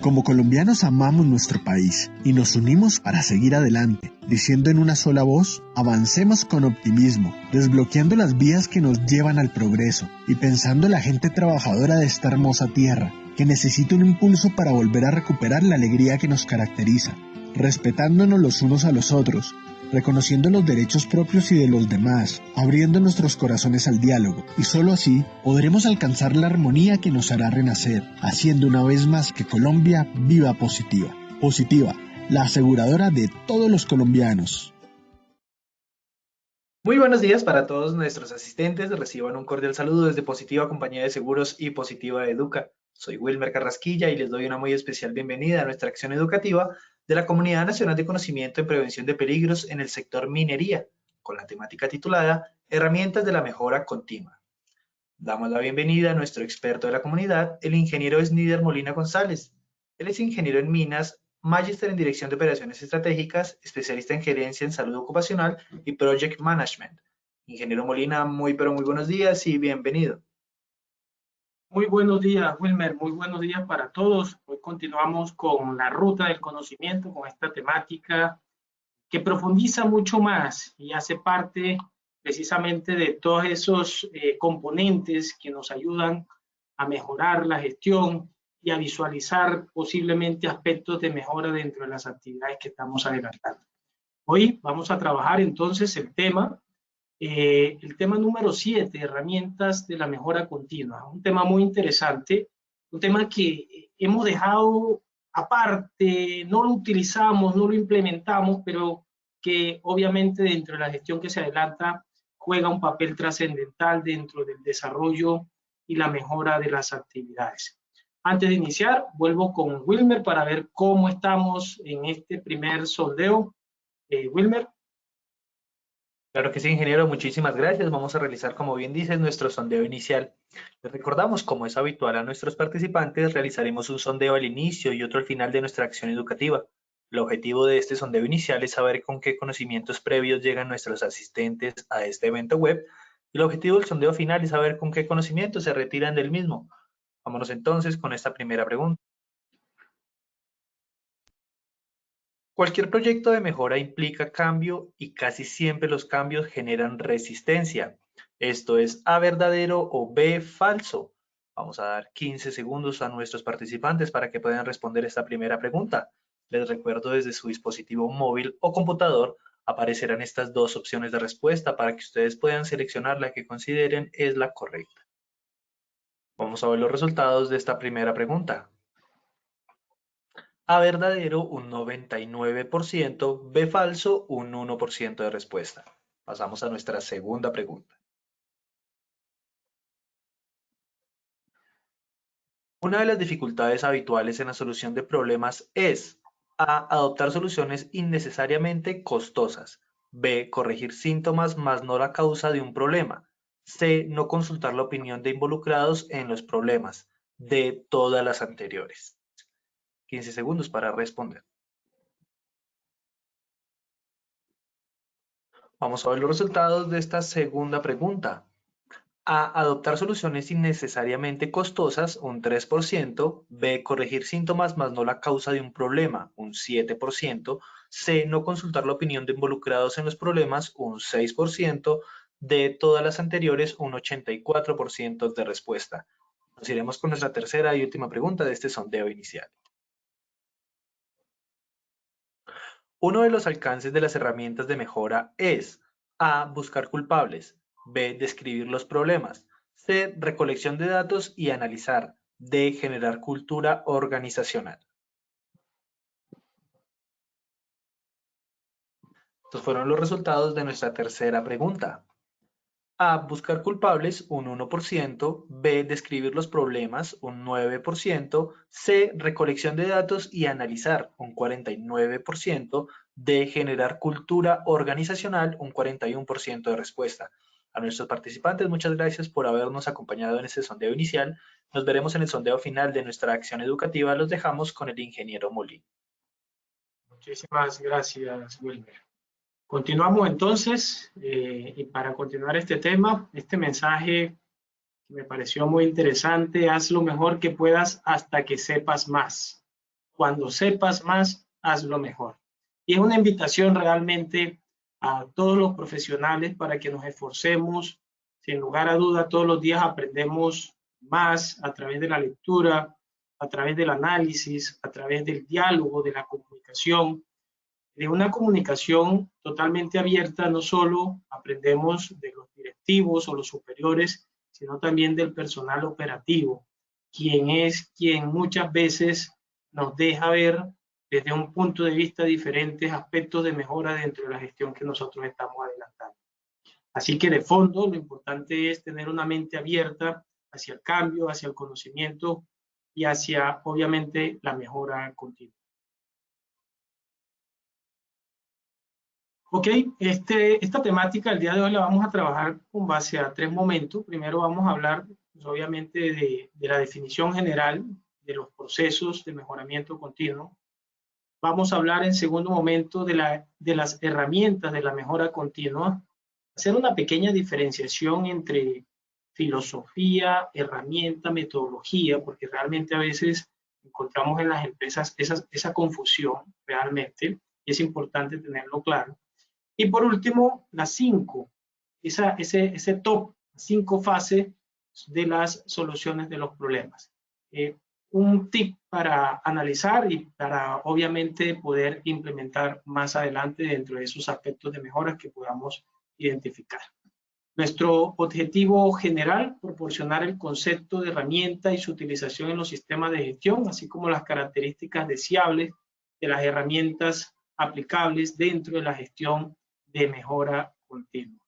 Como colombianos amamos nuestro país y nos unimos para seguir adelante, diciendo en una sola voz, avancemos con optimismo, desbloqueando las vías que nos llevan al progreso y pensando en la gente trabajadora de esta hermosa tierra, que necesita un impulso para volver a recuperar la alegría que nos caracteriza, respetándonos los unos a los otros, reconociendo los derechos propios y de los demás, abriendo nuestros corazones al diálogo, y solo así podremos alcanzar la armonía que nos hará renacer, haciendo una vez más que Colombia viva positiva. Positiva, la aseguradora de todos los colombianos. Muy buenos días para todos nuestros asistentes. Reciban un cordial saludo desde Positiva Compañía de Seguros y Positiva Educa. Soy Wilmer Carrasquilla y les doy una muy especial bienvenida a nuestra acción educativa de la Comunidad Nacional de Conocimiento en Prevención de Peligros en el sector minería, con la temática titulada Herramientas de la Mejora Continua. Damos la bienvenida a nuestro experto de la comunidad, el ingeniero Snider Molina González. Él es ingeniero en minas, magíster en dirección de operaciones estratégicas, especialista en gerencia en salud ocupacional y project management. Ingeniero Molina, muy buenos días y bienvenido. Muy buenos días, Wilmer. Muy buenos días para todos. Hoy continuamos con la ruta del conocimiento, con esta temática que profundiza mucho más y hace parte precisamente de todos esos componentes que nos ayudan a mejorar la gestión y a visualizar posiblemente aspectos de mejora dentro de las actividades que estamos adelantando. Hoy vamos a trabajar entonces el tema número 7, herramientas de la mejora continua. Un tema muy interesante, un tema que hemos dejado aparte, no lo utilizamos, no lo implementamos, pero que obviamente dentro de la gestión que se adelanta juega un papel trascendental dentro del desarrollo y la mejora de las actividades. Antes de iniciar, vuelvo con Wilmer para ver cómo estamos en este primer sondeo. Wilmer. Claro que sí, ingeniero, muchísimas gracias. Vamos a realizar, como bien dices, nuestro sondeo inicial. Les recordamos, como es habitual a nuestros participantes, realizaremos un sondeo al inicio y otro al final de nuestra acción educativa. El objetivo de este sondeo inicial es saber con qué conocimientos previos llegan nuestros asistentes a este evento web, y el objetivo del sondeo final es saber con qué conocimientos se retiran del mismo. Vámonos entonces con esta primera pregunta. Cualquier proyecto de mejora implica cambio y casi siempre los cambios generan resistencia. Esto es A, verdadero, o B, falso. Vamos a dar 15 segundos a nuestros participantes para que puedan responder esta primera pregunta. Les recuerdo, desde su dispositivo móvil o computador aparecerán estas dos opciones de respuesta para que ustedes puedan seleccionar la que consideren es la correcta. Vamos a ver los resultados de esta primera pregunta. A, verdadero, un 99%, B, falso, un 1% de respuesta. Pasamos a nuestra segunda pregunta. Una de las dificultades habituales en la solución de problemas es A, adoptar soluciones innecesariamente costosas. B, corregir síntomas más no la causa de un problema. C, no consultar la opinión de involucrados en los problemas. D, todas las anteriores. 15 segundos para responder. Vamos a ver los resultados de esta segunda pregunta. A, adoptar soluciones innecesariamente costosas, un 3%. B, corregir síntomas más no la causa de un problema, un 7%. C, no consultar la opinión de involucrados en los problemas, un 6%. D, todas las anteriores, un 84% de respuesta. Nos iremos con nuestra tercera y última pregunta de este sondeo inicial. Uno de los alcances de las herramientas de mejora es A, buscar culpables. B, describir los problemas. C, recolección de datos y analizar. D, generar cultura organizacional. Estos fueron los resultados de nuestra tercera pregunta. A, buscar culpables, un 1%. B, describir los problemas, un 9%. C, recolección de datos y analizar, un 49%. D, generar cultura organizacional, un 41% de respuesta. A nuestros participantes, muchas gracias por habernos acompañado en este sondeo inicial. Nos veremos en el sondeo final de nuestra acción educativa. Los dejamos con el ingeniero Molina. Muchísimas gracias, Wilmer. Continuamos entonces, y para continuar este tema, este mensaje que me pareció muy interesante: haz lo mejor que puedas hasta que sepas más. Cuando sepas más, hazlo mejor. Y es una invitación realmente a todos los profesionales para que nos esforcemos. Sin lugar a duda, todos los días aprendemos más a través de la lectura, a través del análisis, a través del diálogo, de la comunicación. De una comunicación totalmente abierta, no solo aprendemos de los directivos o los superiores, sino también del personal operativo, quien muchas veces nos deja ver desde un punto de vista diferentes aspectos de mejora dentro de la gestión que nosotros estamos adelantando. Así que de fondo lo importante es tener una mente abierta hacia el cambio, hacia el conocimiento y hacia, obviamente, la mejora continua. Ok, esta temática el día de hoy la vamos a trabajar con base a 3 momentos. Primero vamos a hablar, pues, obviamente, de la definición general de los procesos de mejoramiento continuo. Vamos a hablar en segundo momento de las herramientas de la mejora continua. Hacer una pequeña diferenciación entre filosofía, herramienta, metodología, porque realmente a veces encontramos en las empresas esa confusión realmente, y es importante tenerlo claro. Y por último, las 5, ese top, 5 fases de las soluciones de los problemas. Un tip para analizar y para obviamente poder implementar más adelante dentro de esos aspectos de mejoras que podamos identificar. Nuestro objetivo general, proporcionar el concepto de herramienta y su utilización en los sistemas de gestión, así como las características deseables de las herramientas aplicables dentro de la gestión de mejora continua.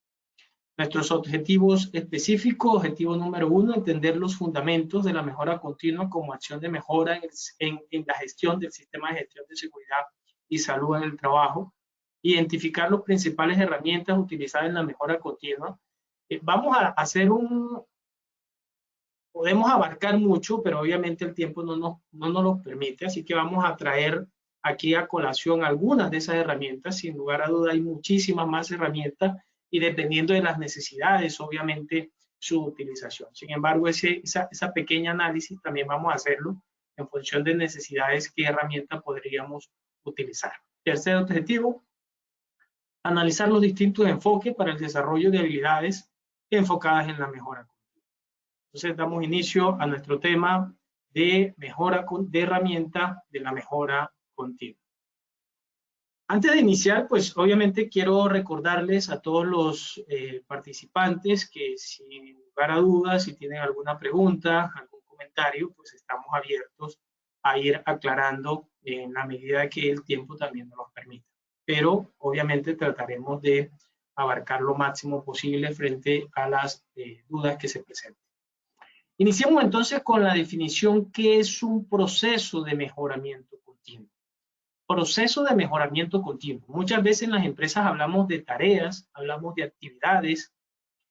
Nuestros objetivos específicos: objetivo número 1, entender los fundamentos de la mejora continua como acción de mejora en la gestión del sistema de gestión de seguridad y salud en el trabajo. Identificar las principales herramientas utilizadas en la mejora continua. Vamos a hacer podemos abarcar mucho, pero obviamente el tiempo no nos lo permite, así que vamos a traer aquí a colación algunas de esas herramientas. Sin lugar a duda hay muchísimas más herramientas y dependiendo de las necesidades, obviamente, su utilización. Sin embargo, esa pequeña análisis también vamos a hacerlo en función de necesidades, qué herramienta podríamos utilizar. Tercer objetivo: analizar los distintos enfoques para el desarrollo de habilidades enfocadas en la mejora continua. Entonces, damos inicio a nuestro tema de mejora de herramienta de la mejora continua. Antes de iniciar, pues obviamente quiero recordarles a todos los participantes que, sin lugar a dudas, si tienen alguna pregunta, algún comentario, pues estamos abiertos a ir aclarando en la medida que el tiempo también nos lo permita. Pero obviamente trataremos de abarcar lo máximo posible frente a las dudas que se presenten. Iniciemos entonces con la definición: ¿qué es un proceso de mejoramiento continuo? Proceso de mejoramiento continuo. Muchas veces en las empresas hablamos de tareas, hablamos de actividades,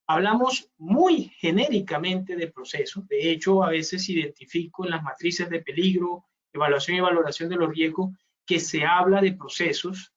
hablamos muy genéricamente de procesos. De hecho, a veces identifico en las matrices de peligro, evaluación y valoración de los riesgos, que se habla de procesos.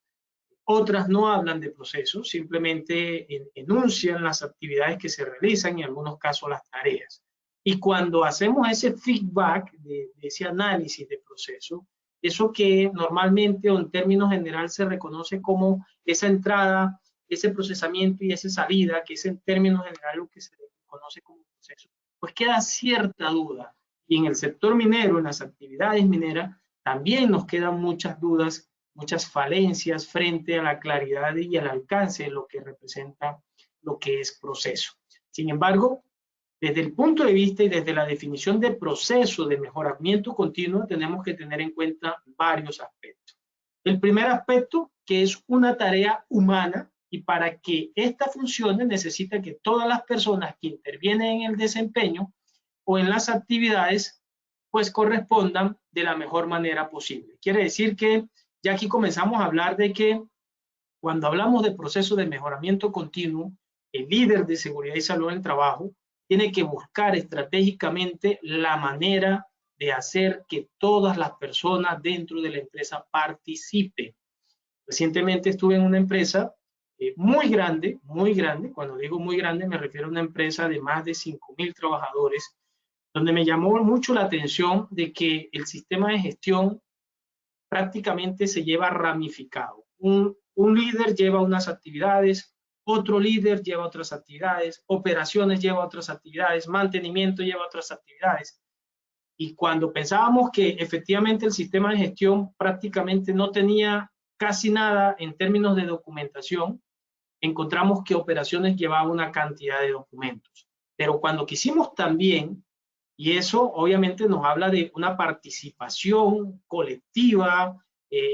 Otras no hablan de procesos, simplemente enuncian las actividades que se realizan y en algunos casos las tareas. Y cuando hacemos ese feedback de ese análisis de proceso, eso que normalmente o en términos general se reconoce como esa entrada, ese procesamiento y esa salida, que es en términos general lo que se conoce como proceso, pues queda cierta duda. Y en el sector minero, en las actividades mineras, también nos quedan muchas dudas, muchas falencias frente a la claridad y al alcance de lo que representa lo que es proceso. Sin embargo, desde el punto de vista y desde la definición de proceso de mejoramiento continuo, tenemos que tener en cuenta varios aspectos. El primer aspecto, que es una tarea humana, y para que esta funcione necesita que todas las personas que intervienen en el desempeño o en las actividades, pues correspondan de la mejor manera posible. Quiere decir que ya aquí comenzamos a hablar de que cuando hablamos de proceso de mejoramiento continuo, el líder de seguridad y salud en el trabajo tiene que buscar estratégicamente la manera de hacer que todas las personas dentro de la empresa participen. Recientemente estuve en una empresa muy grande, cuando digo muy grande me refiero a una empresa de más de 5,000 trabajadores, donde me llamó mucho la atención de que el sistema de gestión prácticamente se lleva ramificado. Un líder lleva unas actividades, otro líder lleva otras actividades, operaciones lleva otras actividades, mantenimiento lleva otras actividades. Y cuando pensábamos que efectivamente el sistema de gestión prácticamente no tenía casi nada en términos de documentación, encontramos que operaciones llevaba una cantidad de documentos. Pero cuando quisimos también, y eso obviamente nos habla de una participación colectiva,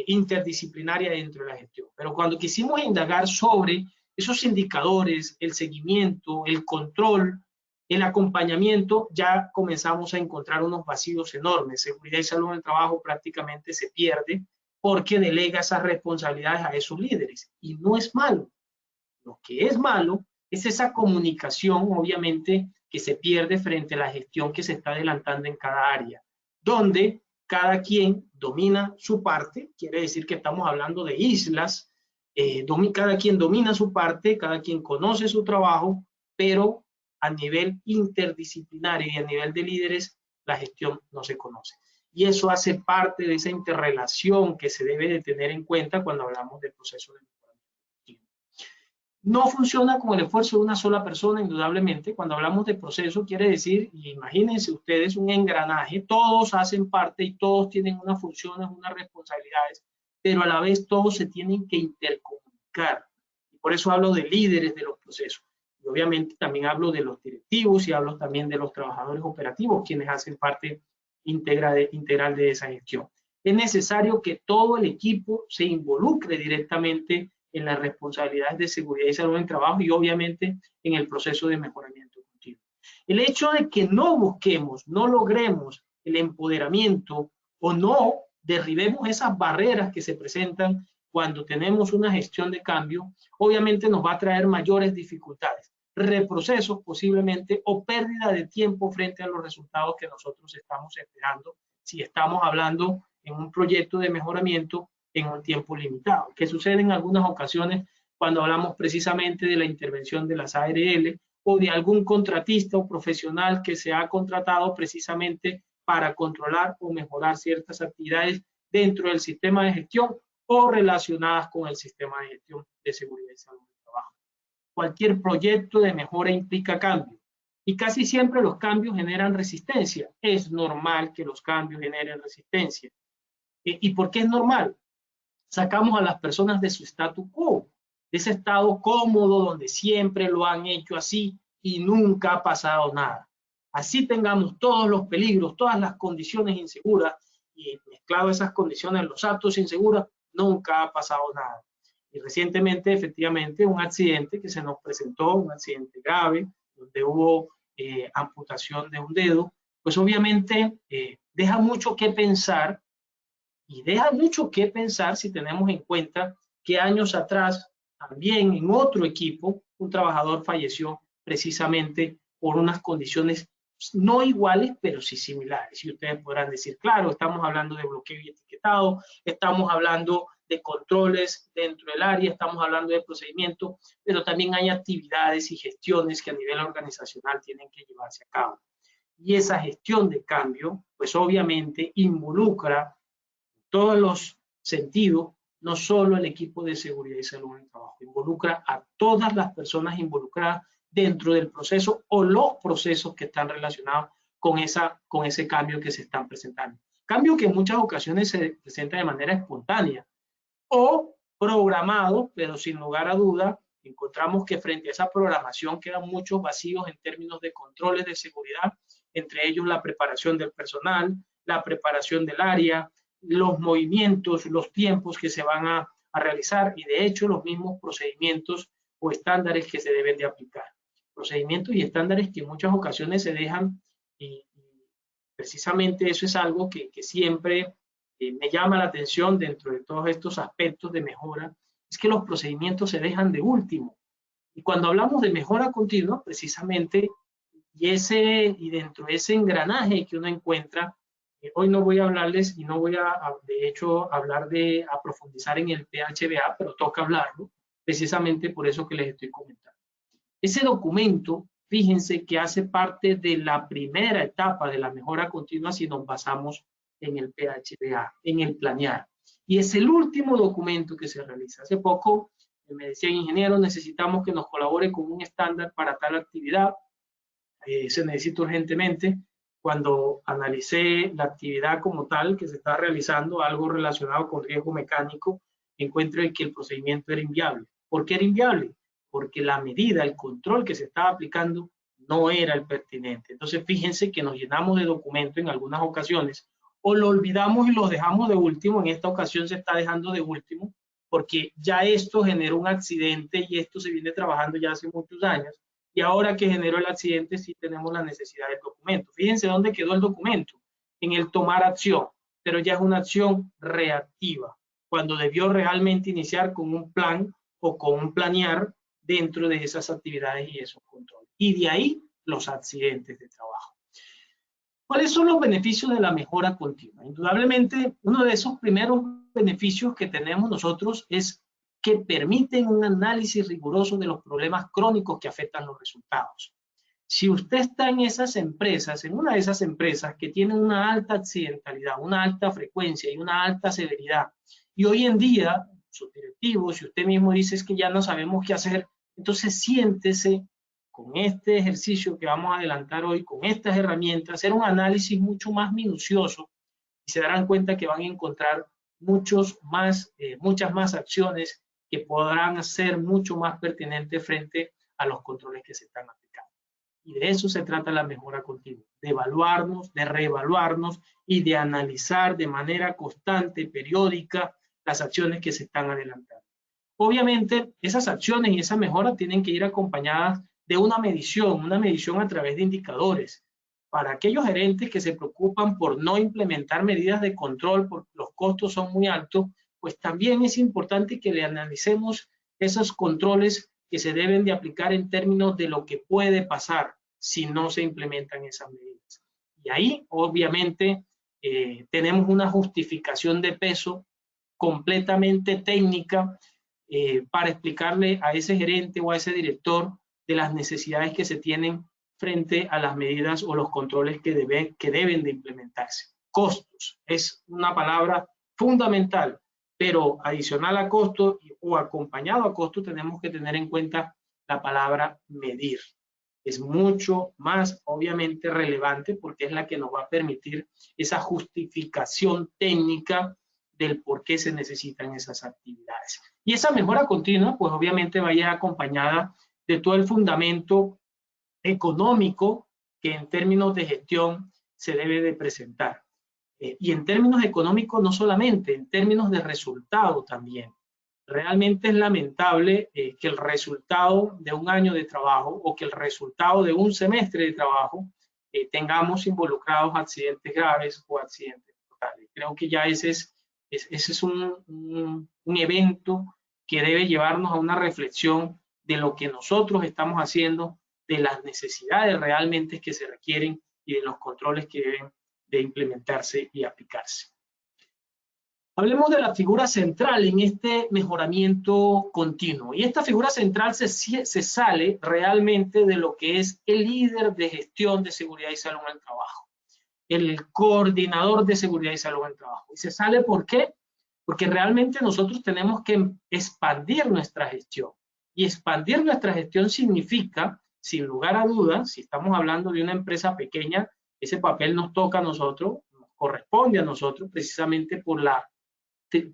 interdisciplinaria dentro de la gestión. Pero cuando quisimos indagar sobre esos indicadores, el seguimiento, el control, el acompañamiento, ya comenzamos a encontrar unos vacíos enormes. Seguridad y salud en el trabajo prácticamente se pierde porque delega esas responsabilidades a esos líderes. Y no es malo. Lo que es malo es esa comunicación, obviamente, que se pierde frente a la gestión que se está adelantando en cada área, donde cada quien domina su parte, quiere decir que estamos hablando de islas, cada quien domina su parte, cada quien conoce su trabajo, pero a nivel interdisciplinario y a nivel de líderes, la gestión no se conoce. Y eso hace parte de esa interrelación que se debe de tener en cuenta cuando hablamos del proceso de mejoramiento continuo. No funciona con el esfuerzo de una sola persona, indudablemente. Cuando hablamos de proceso, quiere decir, imagínense ustedes un engranaje, todos hacen parte y todos tienen unas funciones, unas responsabilidades, pero a la vez todos se tienen que intercomunicar. Y por eso hablo de líderes de los procesos. Y obviamente también hablo de los directivos y hablo también de los trabajadores operativos, quienes hacen parte integral de esa gestión. Es necesario que todo el equipo se involucre directamente en las responsabilidades de seguridad y salud en el trabajo y obviamente en el proceso de mejoramiento continuo. El hecho de que no busquemos, no logremos el empoderamiento o no derribemos esas barreras que se presentan cuando tenemos una gestión de cambio, obviamente nos va a traer mayores dificultades, reprocesos posiblemente o pérdida de tiempo frente a los resultados que nosotros estamos esperando si estamos hablando en un proyecto de mejoramiento en un tiempo limitado, que sucede en algunas ocasiones cuando hablamos precisamente de la intervención de las ARL o de algún contratista o profesional que se ha contratado precisamente para controlar o mejorar ciertas actividades dentro del sistema de gestión o relacionadas con el sistema de gestión de seguridad y salud del trabajo. Cualquier proyecto de mejora implica cambio y casi siempre los cambios generan resistencia. Es normal que los cambios generen resistencia. ¿Y por qué es normal? Sacamos a las personas de su status quo, de ese estado cómodo donde siempre lo han hecho así y nunca ha pasado nada. Así tengamos todos los peligros, todas las condiciones inseguras y mezclado esas condiciones, los actos inseguros, nunca ha pasado nada. Y recientemente, efectivamente, un accidente que se nos presentó, un accidente grave, donde hubo amputación de un dedo, pues obviamente deja mucho que pensar. Y deja mucho que pensar si tenemos en cuenta que años atrás, también en otro equipo, un trabajador falleció precisamente por unas condiciones no iguales, pero sí similares. Y ustedes podrán decir, claro, estamos hablando de bloqueo y etiquetado, estamos hablando de controles dentro del área, estamos hablando de procedimientos, pero también hay actividades y gestiones que a nivel organizacional tienen que llevarse a cabo. Y esa gestión de cambio, pues obviamente involucra todos los sentidos, no solo el equipo de seguridad y salud en el trabajo, involucra a todas las personas involucradas dentro del proceso o los procesos que están relacionados con ese cambio que se están presentando. Cambio que en muchas ocasiones se presenta de manera espontánea o programado, pero sin lugar a duda, encontramos que frente a esa programación quedan muchos vacíos en términos de controles de seguridad, entre ellos la preparación del personal, la preparación del área, los movimientos, los tiempos que se van a realizar y de hecho los mismos procedimientos o estándares que se deben de aplicar. Procedimientos y estándares que en muchas ocasiones se dejan y precisamente eso es algo que siempre me llama la atención dentro de todos estos aspectos de mejora, es que los procedimientos se dejan de último. Y cuando hablamos de mejora continua, precisamente, y dentro de ese engranaje que uno encuentra, hoy no voy a hablarles y no voy de hecho, a profundizar en el PHBA, pero toca hablarlo, precisamente por eso que les estoy comentando. Ese documento, fíjense que hace parte de la primera etapa de la mejora continua si nos basamos en el PHBA, en el planear. Y es el último documento que se realiza. Hace poco me decían, ingeniero, necesitamos que nos colabore con un estándar para tal actividad. Se necesita urgentemente. Cuando analicé la actividad como tal que se está realizando, algo relacionado con riesgo mecánico, encuentro que el procedimiento era inviable. ¿Por qué era inviable? Porque la medida, el control que se estaba aplicando no era el pertinente. Entonces, fíjense que nos llenamos de documentos en algunas ocasiones, o lo olvidamos y lo dejamos de último. En esta ocasión se está dejando de último, porque ya esto generó un accidente y esto se viene trabajando ya hace muchos años. Y ahora que generó el accidente, sí tenemos la necesidad del documento. Fíjense dónde quedó el documento, en el tomar acción, pero ya es una acción reactiva, cuando debió realmente iniciar con un plan o con un planear dentro de esas actividades y esos controles. Y de ahí los accidentes de trabajo. ¿Cuáles son los beneficios de la mejora continua? Indudablemente, uno de esos primeros beneficios que tenemos nosotros es que permiten un análisis riguroso de los problemas crónicos que afectan los resultados. Si usted está en esas empresas, en una de esas empresas que tienen una alta accidentalidad, una alta frecuencia y una alta severidad, y hoy en día, sus directivos, si usted mismo dice es que ya no sabemos qué hacer, entonces siéntese con este ejercicio que vamos a adelantar hoy, con estas herramientas, hacer un análisis mucho más minucioso y se darán cuenta que van a encontrar muchas más acciones que podrán ser mucho más pertinentes frente a los controles que se están aplicando. Y de eso se trata la mejora continua, de evaluarnos, de reevaluarnos y de analizar de manera constante, periódica, las acciones que se están adelantando. Obviamente, esas acciones y esa mejora tienen que ir acompañadas de una medición a través de indicadores. Para aquellos gerentes que se preocupan por no implementar medidas de control porque los costos son muy altos, pues también es importante que le analicemos esos controles que se deben de aplicar en términos de lo que puede pasar si no se implementan esas medidas. Y ahí, obviamente, tenemos una justificación de peso completamente técnica para explicarle a ese gerente o a ese director de las necesidades que se tienen frente a las medidas o los controles que deben de implementarse. Costos es una palabra fundamental, pero adicional a costo o acompañado a costo tenemos que tener en cuenta la palabra medir. Es mucho más obviamente relevante porque es la que nos va a permitir esa justificación técnica del por qué se necesitan esas actividades. Y esa mejora continua, pues obviamente va a ir acompañada de todo el fundamento económico que en términos de gestión se debe de presentar. Y en términos económicos no solamente, en términos de resultado también. Realmente es lamentable que el resultado de un año de trabajo o que el resultado de un semestre de trabajo tengamos involucrados accidentes graves o accidentes mortales. Creo que ya ese es un evento que debe llevarnos a una reflexión de lo que nosotros estamos haciendo, de las necesidades realmente que se requieren y de los controles que deben de implementarse y aplicarse. Hablemos de la figura central en este mejoramiento continuo. Y esta figura central se sale realmente de lo que es el líder de gestión de seguridad y salud en el trabajo, el coordinador de seguridad y salud en el trabajo. ¿Y se sale por qué? Porque realmente nosotros tenemos que expandir nuestra gestión. Y expandir nuestra gestión significa, sin lugar a dudas, si estamos hablando de una empresa pequeña, ese papel nos toca a nosotros, nos corresponde a nosotros, precisamente por la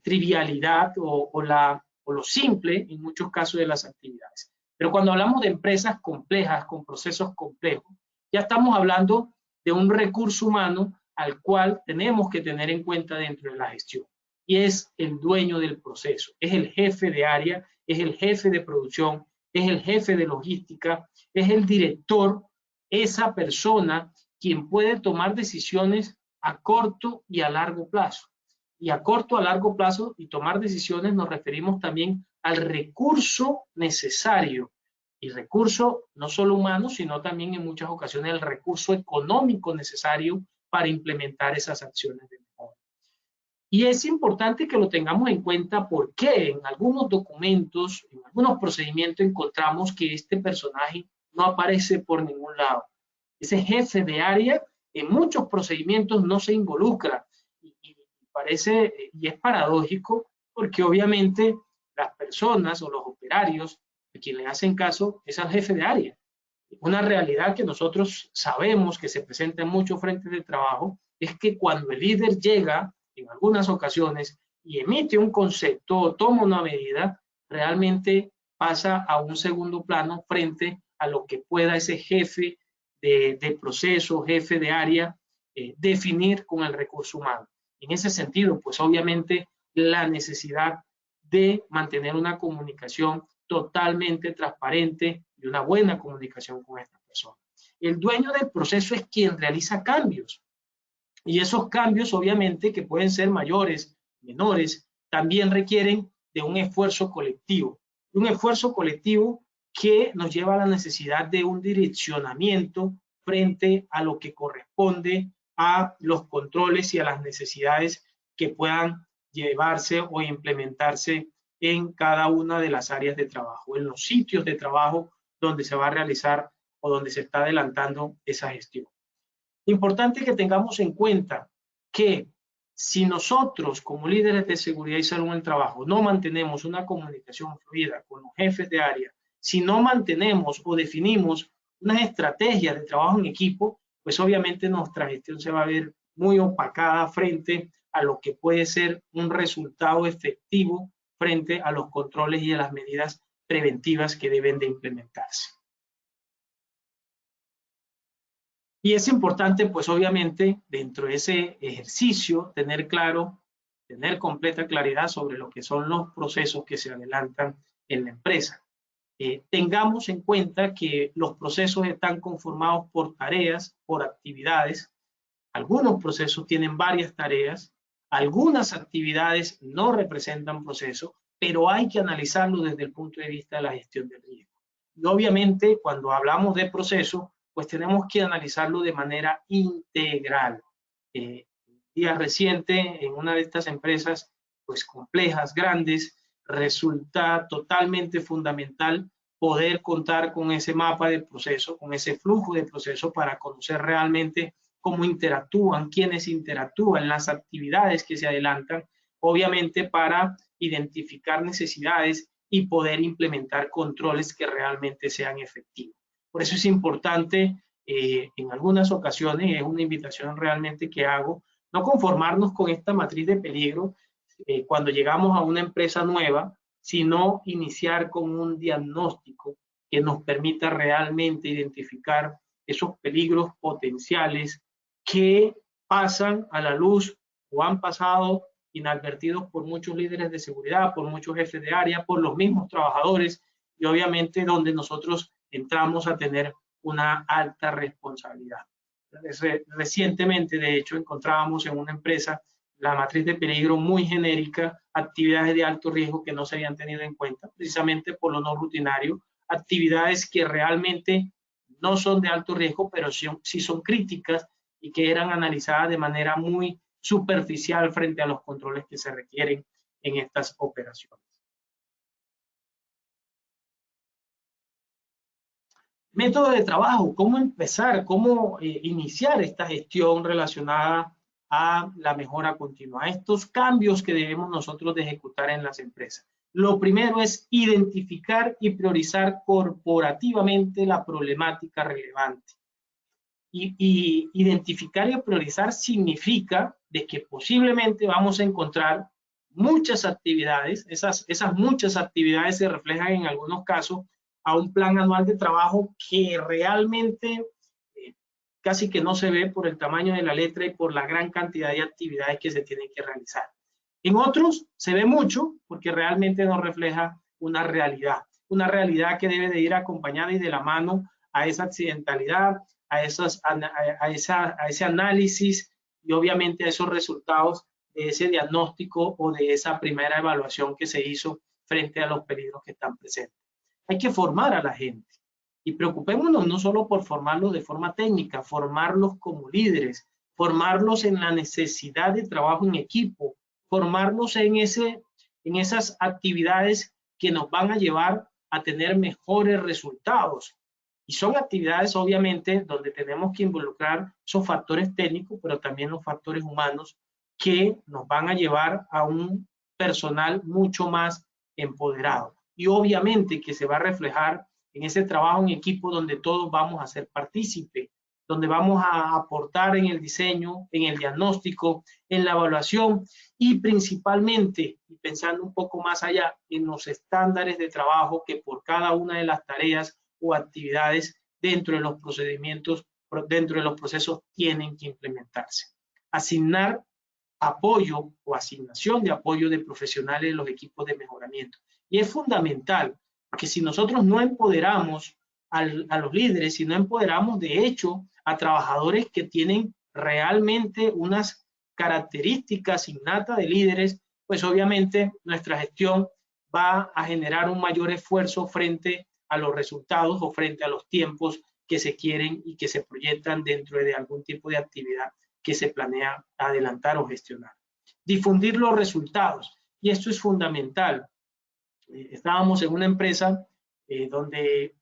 trivialidad o lo simple en muchos casos de las actividades. Pero cuando hablamos de empresas complejas, con procesos complejos, ya estamos hablando de un recurso humano al cual tenemos que tener en cuenta dentro de la gestión. Y es el dueño del proceso, es el jefe de área, es el jefe de producción, es el jefe de logística, es el director, esa persona quien puede tomar decisiones a corto y a largo plazo. Y a corto, a largo plazo y tomar decisiones nos referimos también al recurso necesario. Y recurso no solo humano, sino también en muchas ocasiones el recurso económico necesario para implementar esas acciones de mejora. Y es importante que lo tengamos en cuenta porque en algunos documentos, en algunos procedimientos encontramos que este personaje no aparece por ningún lado. Ese jefe de área en muchos procedimientos no se involucra. parece y es paradójico porque obviamente las personas o los operarios a quien le hacen caso es al jefe de área. Una realidad que nosotros sabemos que se presenta en muchos frentes de trabajo es que cuando el líder llega en algunas ocasiones y emite un concepto o toma una medida, realmente pasa a un segundo plano frente a lo que pueda ese jefe de proceso, jefe de área, definir con el recurso humano. En ese sentido, pues obviamente la necesidad de mantener una comunicación totalmente transparente y una buena comunicación con esta persona. El dueño del proceso es quien realiza cambios y esos cambios obviamente que pueden ser mayores, menores, también requieren de un esfuerzo colectivo que nos lleva a la necesidad de un direccionamiento frente a lo que corresponde a los controles y a las necesidades que puedan llevarse o implementarse en cada una de las áreas de trabajo, en los sitios de trabajo donde se va a realizar o donde se está adelantando esa gestión. Importante que tengamos en cuenta que si nosotros como líderes de seguridad y salud en el trabajo no mantenemos una comunicación fluida con los jefes de área, si no mantenemos o definimos unas estrategias de trabajo en equipo, pues obviamente nuestra gestión se va a ver muy opacada frente a lo que puede ser un resultado efectivo frente a los controles y a las medidas preventivas que deben de implementarse. Y es importante, pues obviamente, dentro de ese ejercicio, tener claro, tener completa claridad sobre lo que son los procesos que se adelantan en la empresa. Tengamos en cuenta que los procesos están conformados por tareas, por actividades. Algunos procesos tienen varias tareas, algunas actividades no representan procesos, pero hay que analizarlo desde el punto de vista de la gestión del riesgo. Y obviamente, cuando hablamos de procesos, pues tenemos que analizarlo de manera integral. Días recientes, en una de estas empresas, pues complejas, grandes, resulta totalmente fundamental poder contar con ese mapa de proceso, con ese flujo de proceso para conocer realmente cómo interactúan, quiénes interactúan, las actividades que se adelantan, obviamente para identificar necesidades y poder implementar controles que realmente sean efectivos. Por eso es importante, en algunas ocasiones, es una invitación realmente que hago, no conformarnos con esta matriz de peligro cuando llegamos a una empresa nueva, sino iniciar con un diagnóstico que nos permita realmente identificar esos peligros potenciales que pasan a la luz o han pasado inadvertidos por muchos líderes de seguridad, por muchos jefes de área, por los mismos trabajadores y obviamente donde nosotros entramos a tener una alta responsabilidad. Recientemente, de hecho, encontrábamos en una empresa la matriz de peligro muy genérica, actividades de alto riesgo que no se habían tenido en cuenta, precisamente por lo no rutinario, actividades que realmente no son de alto riesgo, pero sí son críticas y que eran analizadas de manera muy superficial frente a los controles que se requieren en estas operaciones. Método de trabajo, cómo empezar, cómo iniciar esta gestión relacionada a la mejora continua, a estos cambios que debemos nosotros de ejecutar en las empresas. Lo primero es identificar y priorizar corporativamente la problemática relevante. Y identificar y priorizar significa de que posiblemente vamos a encontrar muchas actividades, esas muchas actividades se reflejan en algunos casos a un plan anual de trabajo que realmente casi que no se ve por el tamaño de la letra y por la gran cantidad de actividades que se tienen que realizar. En otros se ve mucho porque realmente no refleja una realidad que debe de ir acompañada y de la mano a esa accidentalidad, a ese análisis y obviamente a esos resultados de ese diagnóstico o de esa primera evaluación que se hizo frente a los peligros que están presentes. Hay que formar a la gente y preocupémonos no solo por formarlos de forma técnica, formarlos como líderes, formarlos en la necesidad de trabajo en equipo, formarlos en esas actividades que nos van a llevar a tener mejores resultados. Y son actividades obviamente donde tenemos que involucrar esos factores técnicos, pero también los factores humanos que nos van a llevar a un personal mucho más empoderado. Y obviamente que se va a reflejar en ese trabajo en equipo donde todos vamos a ser partícipes, donde vamos a aportar en el diseño, en el diagnóstico, en la evaluación y principalmente, y pensando un poco más allá, en los estándares de trabajo que por cada una de las tareas o actividades dentro de los procedimientos, dentro de los procesos tienen que implementarse. Asignar apoyo o asignación de apoyo de profesionales en los equipos de mejoramiento. Y es fundamental, porque si nosotros no empoderamos a los líderes, si no empoderamos de hecho a trabajadores que tienen realmente unas características innatas de líderes, pues obviamente nuestra gestión va a generar un mayor esfuerzo frente a los resultados o frente a los tiempos que se quieren y que se proyectan dentro de algún tipo de actividad que se planea adelantar o gestionar. Difundir los resultados, y esto es fundamental. Estábamos en una empresa donde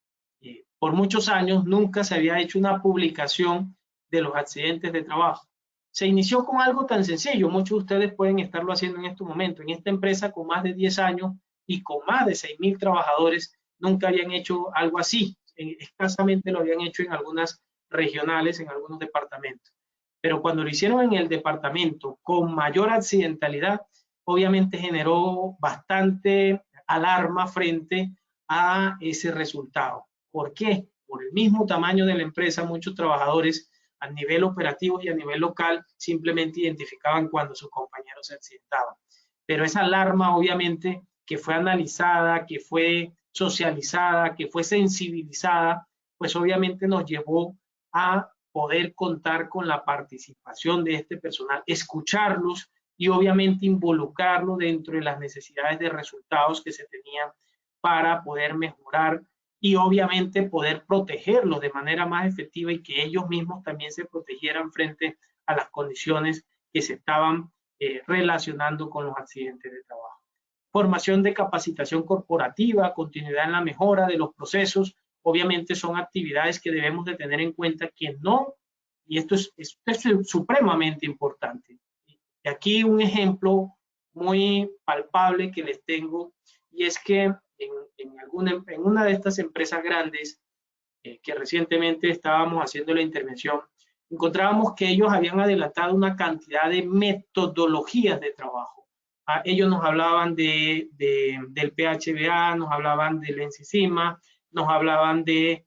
por muchos años nunca se había hecho una publicación de los accidentes de trabajo. Se inició con algo tan sencillo, muchos de ustedes pueden estarlo haciendo en este momento. En esta empresa con más de 10 años y con más de 6,000 trabajadores, nunca habían hecho algo así. Escasamente lo habían hecho en algunas regionales, en algunos departamentos. Pero cuando lo hicieron en el departamento con mayor accidentalidad, obviamente generó bastante alarma frente a ese resultado. ¿Por qué? Por el mismo tamaño de la empresa, muchos trabajadores a nivel operativo y a nivel local simplemente identificaban cuando sus compañeros se accidentaban. Pero esa alarma, obviamente, que fue analizada, que fue socializada, que fue sensibilizada, pues obviamente nos llevó a poder contar con la participación de este personal, escucharlos y obviamente involucrarlo dentro de las necesidades de resultados que se tenían para poder mejorar y obviamente poder protegerlos de manera más efectiva y que ellos mismos también se protegieran frente a las condiciones que se estaban relacionando con los accidentes de trabajo. Formación de capacitación corporativa, continuidad en la mejora de los procesos, obviamente son actividades que debemos de tener en cuenta que no, y esto es supremamente importante. Y aquí un ejemplo muy palpable que les tengo, y es que en una de estas empresas grandes que recientemente estábamos haciendo la intervención, encontrábamos que ellos habían adelantado una cantidad de metodologías de trabajo. Ellos nos hablaban del PHBA, nos hablaban del ensisima, nos hablaban de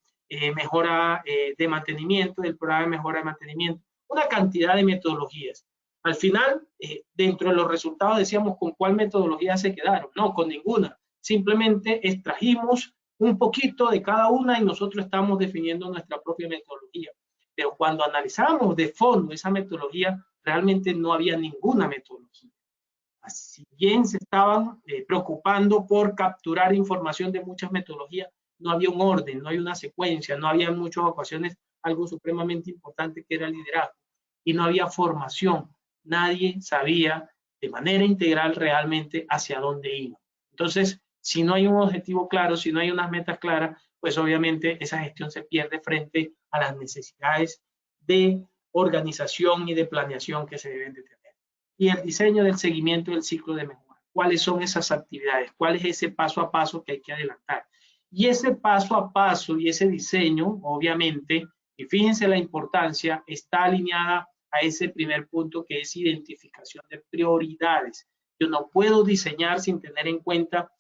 mejora de mantenimiento, del programa de mejora de mantenimiento, una cantidad de metodologías. Al final, dentro de los resultados decíamos con cuál metodología se quedaron. No, con ninguna. Simplemente extrajimos un poquito de cada una y nosotros estamos definiendo nuestra propia metodología. Pero cuando analizamos de fondo esa metodología, realmente no había ninguna metodología. Si bien se estaban preocupando por capturar información de muchas metodologías, no había un orden, no había una secuencia, no había en muchas ocasiones algo supremamente importante que era el liderazgo y no había formación. Nadie sabía de manera integral realmente hacia dónde iba. Entonces, si no hay un objetivo claro, si no hay unas metas claras, pues obviamente esa gestión se pierde frente a las necesidades de organización y de planeación que se deben de tener. Y el diseño del seguimiento del ciclo de mejora. ¿Cuáles son esas actividades? ¿Cuál es ese paso a paso que hay que adelantar? Y ese paso a paso y ese diseño, obviamente, y fíjense la importancia, está alineada a ese primer punto que es identificación de prioridades. Yo no puedo diseñar sin tener en cuenta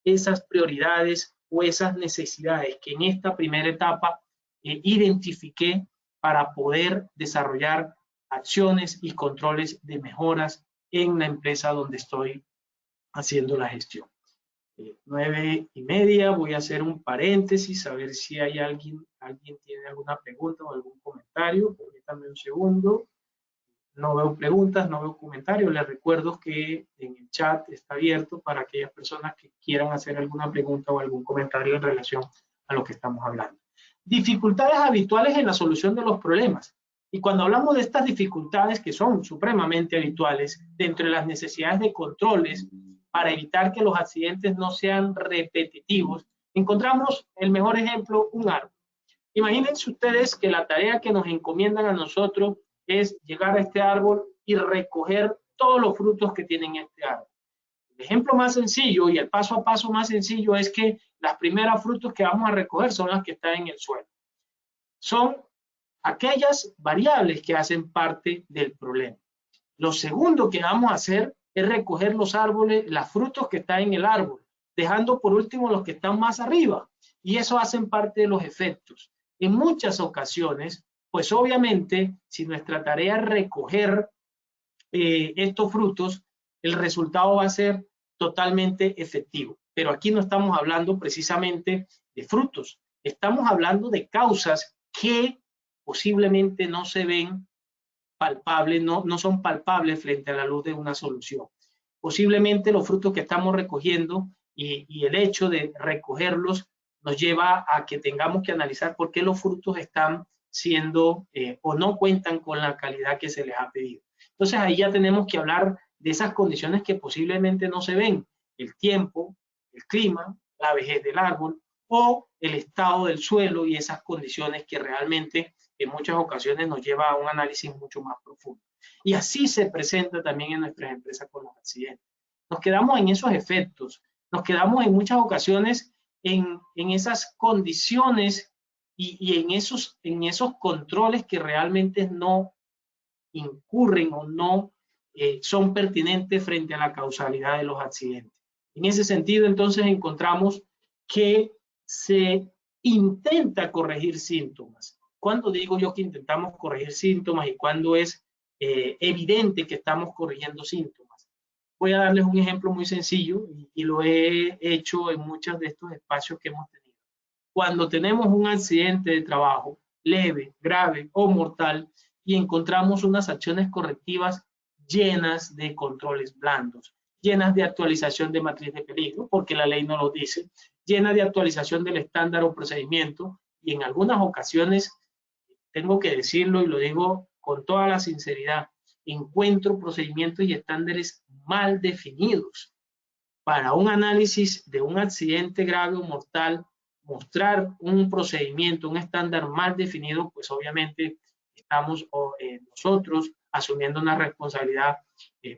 esas prioridades o esas necesidades que en esta primera etapa identifiqué para poder desarrollar acciones y controles de mejoras en la empresa donde estoy haciendo la gestión. 9:30, voy a hacer un paréntesis a ver si hay alguien tiene alguna pregunta o algún comentario. Permítanme un segundo. No veo preguntas, no veo comentarios. Les recuerdo que en el chat está abierto para aquellas personas que quieran hacer alguna pregunta o algún comentario en relación a lo que estamos hablando. Dificultades habituales en la solución de los problemas. Y cuando hablamos de estas dificultades que son supremamente habituales, dentro de las necesidades de controles para evitar que los accidentes no sean repetitivos, encontramos el mejor ejemplo, un árbol. Imagínense ustedes que la tarea que nos encomiendan a nosotros es llegar a este árbol y recoger todos los frutos que tienen este árbol. El ejemplo más sencillo y el paso a paso más sencillo es que las primeras frutos que vamos a recoger son las que están en el suelo. Son aquellas variables que hacen parte del problema. Lo segundo que vamos a hacer es recoger los árboles, los frutos que están en el árbol, dejando por último los que están más arriba. Y eso hacen parte de los efectos. En muchas ocasiones, pues obviamente, si nuestra tarea es recoger estos frutos, el resultado va a ser totalmente efectivo. Pero aquí no estamos hablando precisamente de frutos, estamos hablando de causas que posiblemente no se ven palpables, no son palpables frente a la luz de una solución. Posiblemente los frutos que estamos recogiendo y el hecho de recogerlos nos lleva a que tengamos que analizar por qué los frutos están siendo o no cuentan con la calidad que se les ha pedido. Entonces ahí ya tenemos que hablar de esas condiciones que posiblemente no se ven, el tiempo, el clima, la vejez del árbol o el estado del suelo y esas condiciones que realmente en muchas ocasiones nos lleva a un análisis mucho más profundo. Y así se presenta también en nuestras empresas con los accidentes. Nos quedamos en esos efectos, nos quedamos en muchas ocasiones en esas condiciones y en esos controles que realmente no incurren o no son pertinentes frente a la causalidad de los accidentes. En ese sentido, entonces, encontramos que se intenta corregir síntomas. ¿Cuándo digo yo que intentamos corregir síntomas y cuándo es evidente que estamos corrigiendo síntomas? Voy a darles un ejemplo muy sencillo y lo he hecho en muchos de estos espacios que hemos tenido. Cuando tenemos un accidente de trabajo leve, grave o mortal y encontramos unas acciones correctivas llenas de controles blandos, llenas de actualización de matriz de peligro, porque la ley no lo dice, llenas de actualización del estándar o procedimiento y en algunas ocasiones, tengo que decirlo y lo digo con toda la sinceridad, encuentro procedimientos y estándares mal definidos. Para un análisis de un accidente grave o mortal, mostrar un procedimiento, un estándar mal definido, pues obviamente estamos nosotros asumiendo una responsabilidad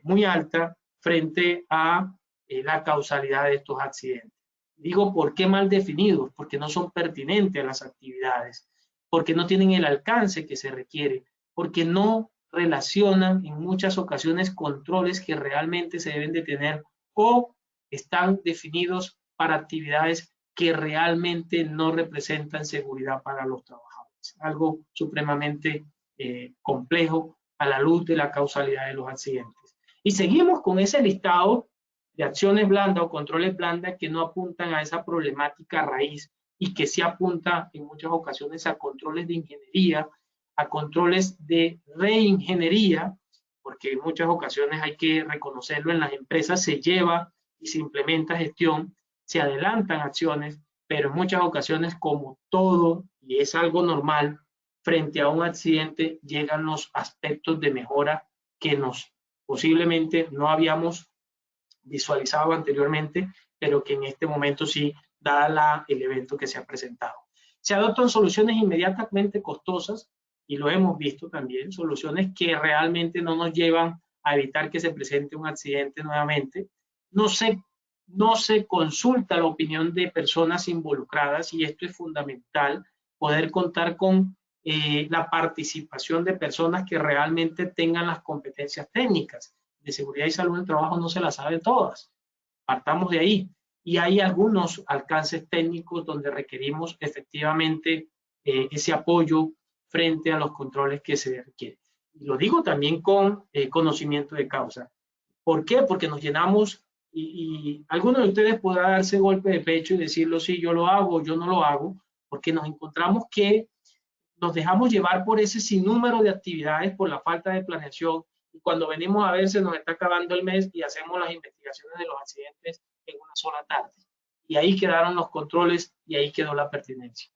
muy alta frente a la causalidad de estos accidentes. Digo, ¿por qué mal definidos? Porque no son pertinentes a las actividades, porque no tienen el alcance que se requiere, porque no relacionan en muchas ocasiones controles que realmente se deben de tener o están definidos para actividades que realmente no representan seguridad para los trabajadores. Algo supremamente complejo a la luz de la causalidad de los accidentes. Y seguimos con ese listado de acciones blandas o controles blandas que no apuntan a esa problemática raíz y que sí apunta en muchas ocasiones a controles de ingeniería, a controles de reingeniería, porque en muchas ocasiones hay que reconocerlo, en las empresas se lleva y se implementa gestión, se adelantan acciones, pero en muchas ocasiones, como todo, y es algo normal, frente a un accidente llegan los aspectos de mejora que posiblemente no habíamos visualizado anteriormente, pero que en este momento sí, dada el evento que se ha presentado. Se adoptan soluciones inmediatamente costosas, y lo hemos visto también, soluciones que realmente no nos llevan a evitar que se presente un accidente nuevamente. No se consulta la opinión de personas involucradas y esto es fundamental, poder contar con la participación de personas que realmente tengan las competencias técnicas. De seguridad y salud en el trabajo no se las saben todas. Partamos de ahí. Y hay algunos alcances técnicos donde requerimos efectivamente ese apoyo frente a los controles que se requieren. Y lo digo también con conocimiento de causa. ¿Por qué? Porque nos llenamos y algunos de ustedes podrán darse golpe de pecho y decirlo, sí, yo lo hago, yo no lo hago, porque nos encontramos que nos dejamos llevar por ese sinnúmero de actividades, por la falta de planeación, y cuando venimos a ver se nos está acabando el mes y hacemos las investigaciones de los accidentes en una sola tarde. Y ahí quedaron los controles y ahí quedó la pertinencia.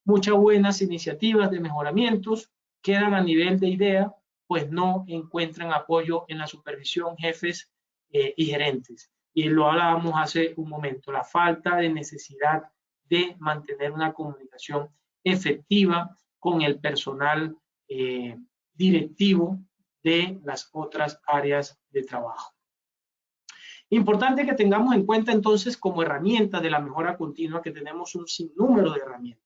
Muchas buenas iniciativas de mejoramientos quedan a nivel de idea, pues no encuentran apoyo en la supervisión, jefes y gerentes. Y lo hablábamos hace un momento, la falta de necesidad de mantener una comunicación efectiva con el personal directivo de las otras áreas de trabajo. Importante que tengamos en cuenta entonces como herramienta de la mejora continua que tenemos un sinnúmero de herramientas.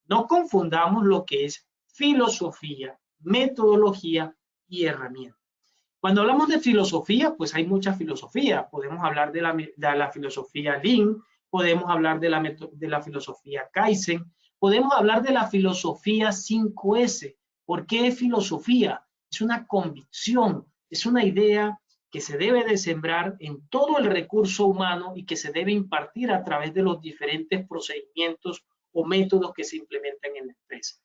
No confundamos lo que es filosofía, metodología y herramienta. Cuando hablamos de filosofía, pues hay mucha filosofía. Podemos hablar de la filosofía Lean, podemos hablar de la filosofía Kaizen, podemos hablar de la filosofía 5S. ¿Por qué filosofía? Es una convicción, es una idea que se debe de sembrar en todo el recurso humano y que se debe impartir a través de los diferentes procedimientos o métodos que se implementan en la empresa.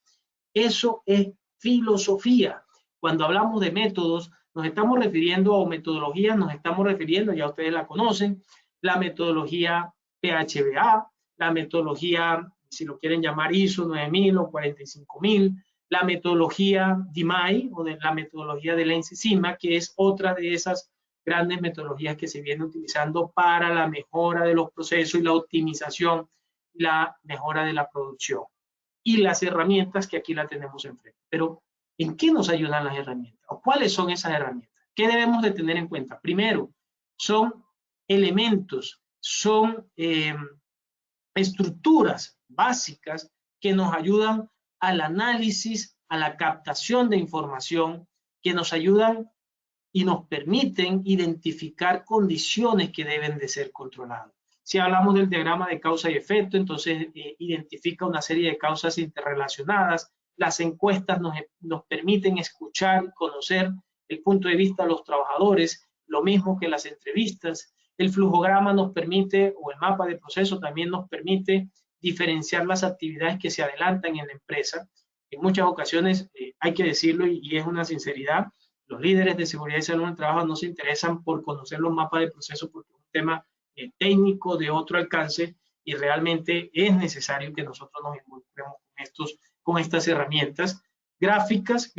Eso es filosofía. Cuando hablamos de métodos, nos estamos refiriendo a metodologías, nos estamos refiriendo, ya ustedes la conocen, la metodología PHBA, la metodología, si lo quieren llamar ISO 9000 o 45000, la metodología DMAI o la metodología de Lean Six Sigma, que es otra de esas grandes metodologías que se viene utilizando para la mejora de los procesos y la optimización, la mejora de la producción. Y las herramientas que aquí la tenemos enfrente. Pero, ¿en qué nos ayudan las herramientas? ¿O cuáles son esas herramientas? ¿Qué debemos de tener en cuenta? Primero, son elementos, son estructuras básicas que nos ayudan al análisis, a la captación de información, que nos ayudan y nos permiten identificar condiciones que deben de ser controladas. Si hablamos del diagrama de causa y efecto, entonces identifica una serie de causas interrelacionadas. Las encuestas nos permiten escuchar y conocer el punto de vista de los trabajadores, lo mismo que las entrevistas. El flujograma nos permite, o el mapa de proceso también nos permite diferenciar las actividades que se adelantan en la empresa. En muchas ocasiones, hay que decirlo y es una sinceridad, los líderes de seguridad y salud en el trabajo no se interesan por conocer los mapas de proceso porque es un tema técnico de otro alcance y realmente es necesario que nosotros nos involucremos con estas herramientas. Gráficas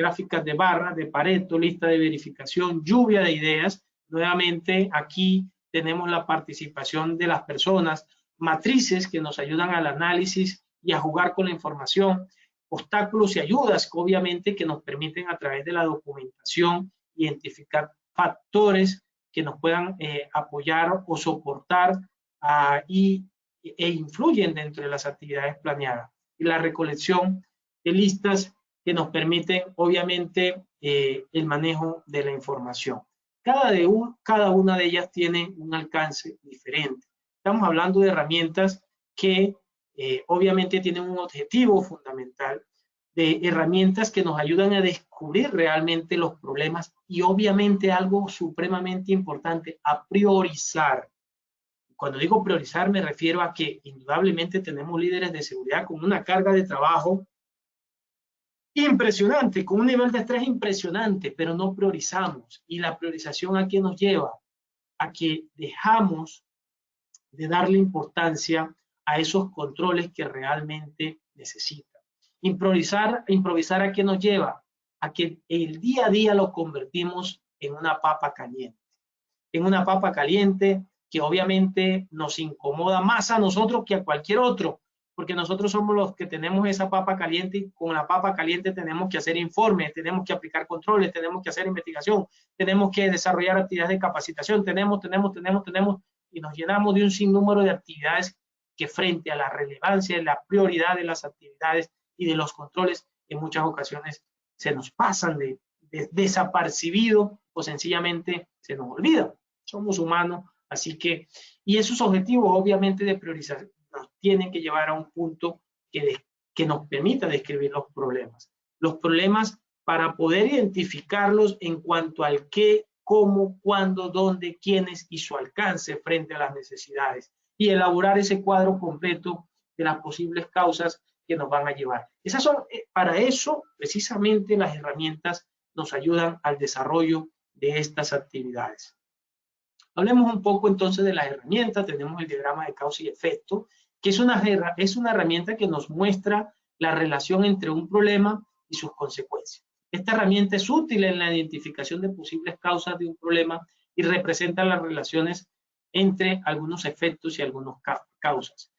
de barra, de Pareto, lista de verificación, lluvia de ideas. Nuevamente aquí tenemos la participación de las personas, matrices que nos ayudan al análisis y a jugar con la información, obstáculos y ayudas, obviamente, que nos permiten a través de la documentación identificar factores que nos puedan apoyar o soportar e influyen dentro de las actividades planeadas. Y la recolección de listas que nos permiten, obviamente, el manejo de la información. Cada una de ellas tiene un alcance diferente. Estamos hablando de herramientas que obviamente tienen un objetivo fundamental, de herramientas que nos ayudan a descubrir realmente los problemas y obviamente algo supremamente importante, a priorizar. Cuando digo priorizar me refiero a que indudablemente tenemos líderes de seguridad con una carga de trabajo impresionante, con un nivel de estrés impresionante, pero no priorizamos. ¿Y la priorización a qué nos lleva? A que dejamos de darle importancia a esos controles que realmente necesitan. Improvisar ¿a qué nos lleva? A que el día a día lo convertimos en una papa caliente. En una papa caliente que obviamente nos incomoda más a nosotros que a cualquier otro, porque nosotros somos los que tenemos esa papa caliente y con la papa caliente tenemos que hacer informes, tenemos que aplicar controles, tenemos que hacer investigación, tenemos que desarrollar actividades de capacitación, tenemos y nos llenamos de un sinnúmero de actividades que frente a la relevancia y la prioridad de las actividades y de los controles en muchas ocasiones se nos pasan de desapercibido o sencillamente se nos olvida. Somos humanos, así que, y esos objetivos obviamente de priorizar nos tienen que llevar a un punto que nos permita describir los problemas. Los problemas para poder identificarlos en cuanto al qué, cómo, cuándo, dónde, quiénes y su alcance frente a las necesidades y elaborar ese cuadro completo de las posibles causas que nos van a llevar. Esas son, para eso, precisamente las herramientas nos ayudan al desarrollo de estas actividades. Hablemos un poco entonces de las herramientas. Tenemos el diagrama de causa y efecto, que es una herramienta que nos muestra la relación entre un problema y sus consecuencias. Esta herramienta es útil en la identificación de posibles causas de un problema y representa las relaciones entre algunos efectos y algunas causas.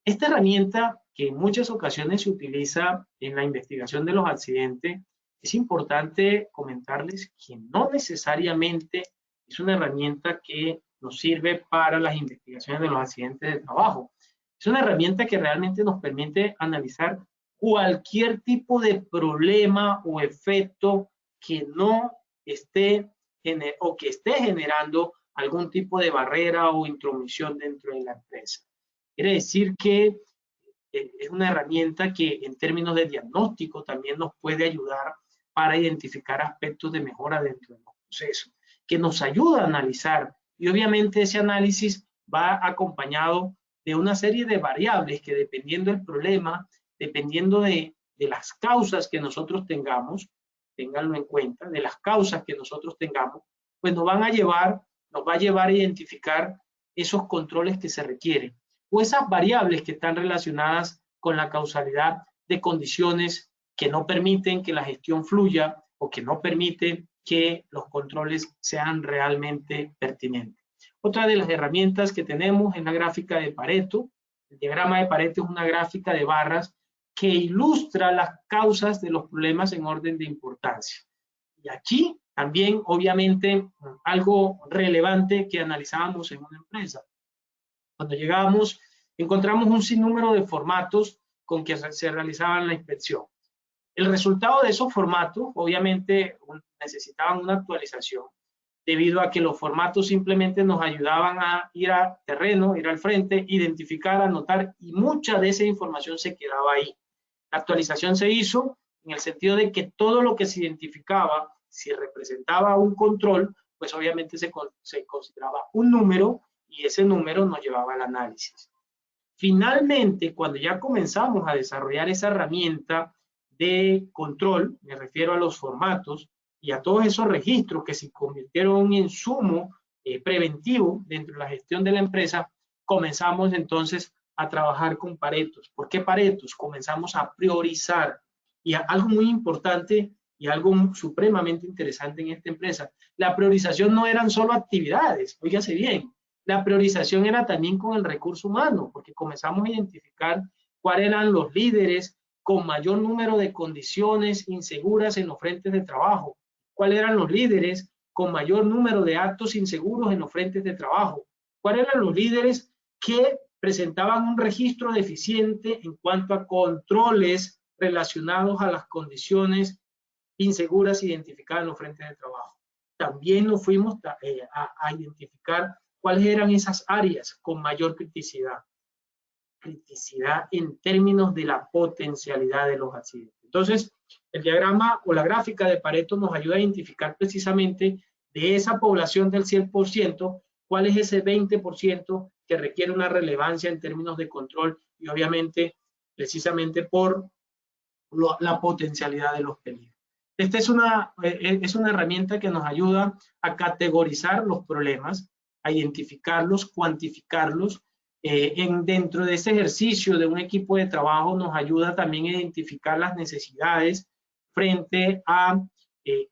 Esta herramienta, que en muchas ocasiones se utiliza en la investigación de los accidentes, es importante comentarles que no necesariamente es una herramienta que nos sirve para las investigaciones de los accidentes de trabajo. Es una herramienta que realmente nos permite analizar cualquier tipo de problema o efecto que no esté o que esté generando algún tipo de barrera o intromisión dentro de la empresa. Quiere decir que es una herramienta que en términos de diagnóstico también nos puede ayudar para identificar aspectos de mejora dentro de los procesos, que nos ayuda a analizar, y obviamente ese análisis va acompañado de una serie de variables que, dependiendo del problema, dependiendo de las causas que nosotros tengamos, ténganlo en cuenta, de las causas que nosotros tengamos, pues nos va a llevar a identificar esos controles que se requieren, o esas variables que están relacionadas con la causalidad de condiciones que no permiten que la gestión fluya o que no permiten que los controles sean realmente pertinentes. Otra de las herramientas que tenemos es la gráfica de Pareto. El diagrama de Pareto es una gráfica de barras que ilustra las causas de los problemas en orden de importancia. Y aquí también, obviamente, algo relevante que analizábamos en una empresa. Cuando llegamos, encontramos un sinnúmero de formatos con que se realizaban la inspección. El resultado de esos formatos, obviamente, necesitaban una actualización, debido a que los formatos simplemente nos ayudaban a ir a terreno, ir al frente, identificar, anotar, y mucha de esa información se quedaba ahí. La actualización se hizo en el sentido de que todo lo que se identificaba, si representaba un control, pues obviamente se consideraba un número, y ese número nos llevaba al análisis. Finalmente, cuando ya comenzamos a desarrollar esa herramienta de control, me refiero a los formatos y a todos esos registros que se convirtieron en un insumo preventivo dentro de la gestión de la empresa, comenzamos entonces a trabajar con Paretos. ¿Por qué Paretos? Comenzamos a priorizar. Y algo muy importante y algo supremamente interesante en esta empresa, la priorización no eran solo actividades, óigase bien, la priorización era también con el recurso humano, porque comenzamos a identificar cuáles eran los líderes con mayor número de condiciones inseguras en los frentes de trabajo, cuáles eran los líderes con mayor número de actos inseguros en los frentes de trabajo, cuáles eran los líderes que presentaban un registro deficiente en cuanto a controles relacionados a las condiciones inseguras identificadas en los frentes de trabajo. También nos fuimos a identificar cuáles eran esas áreas con mayor criticidad. Criticidad en términos de la potencialidad de los accidentes. Entonces, el diagrama o la gráfica de Pareto nos ayuda a identificar precisamente de esa población del 100%, cuál es ese 20% que requiere una relevancia en términos de control y obviamente precisamente por la potencialidad de los peligros. Esta es una herramienta que nos ayuda a categorizar los problemas, a identificarlos, cuantificarlos. Dentro de ese ejercicio de un equipo de trabajo nos ayuda también a identificar las necesidades frente a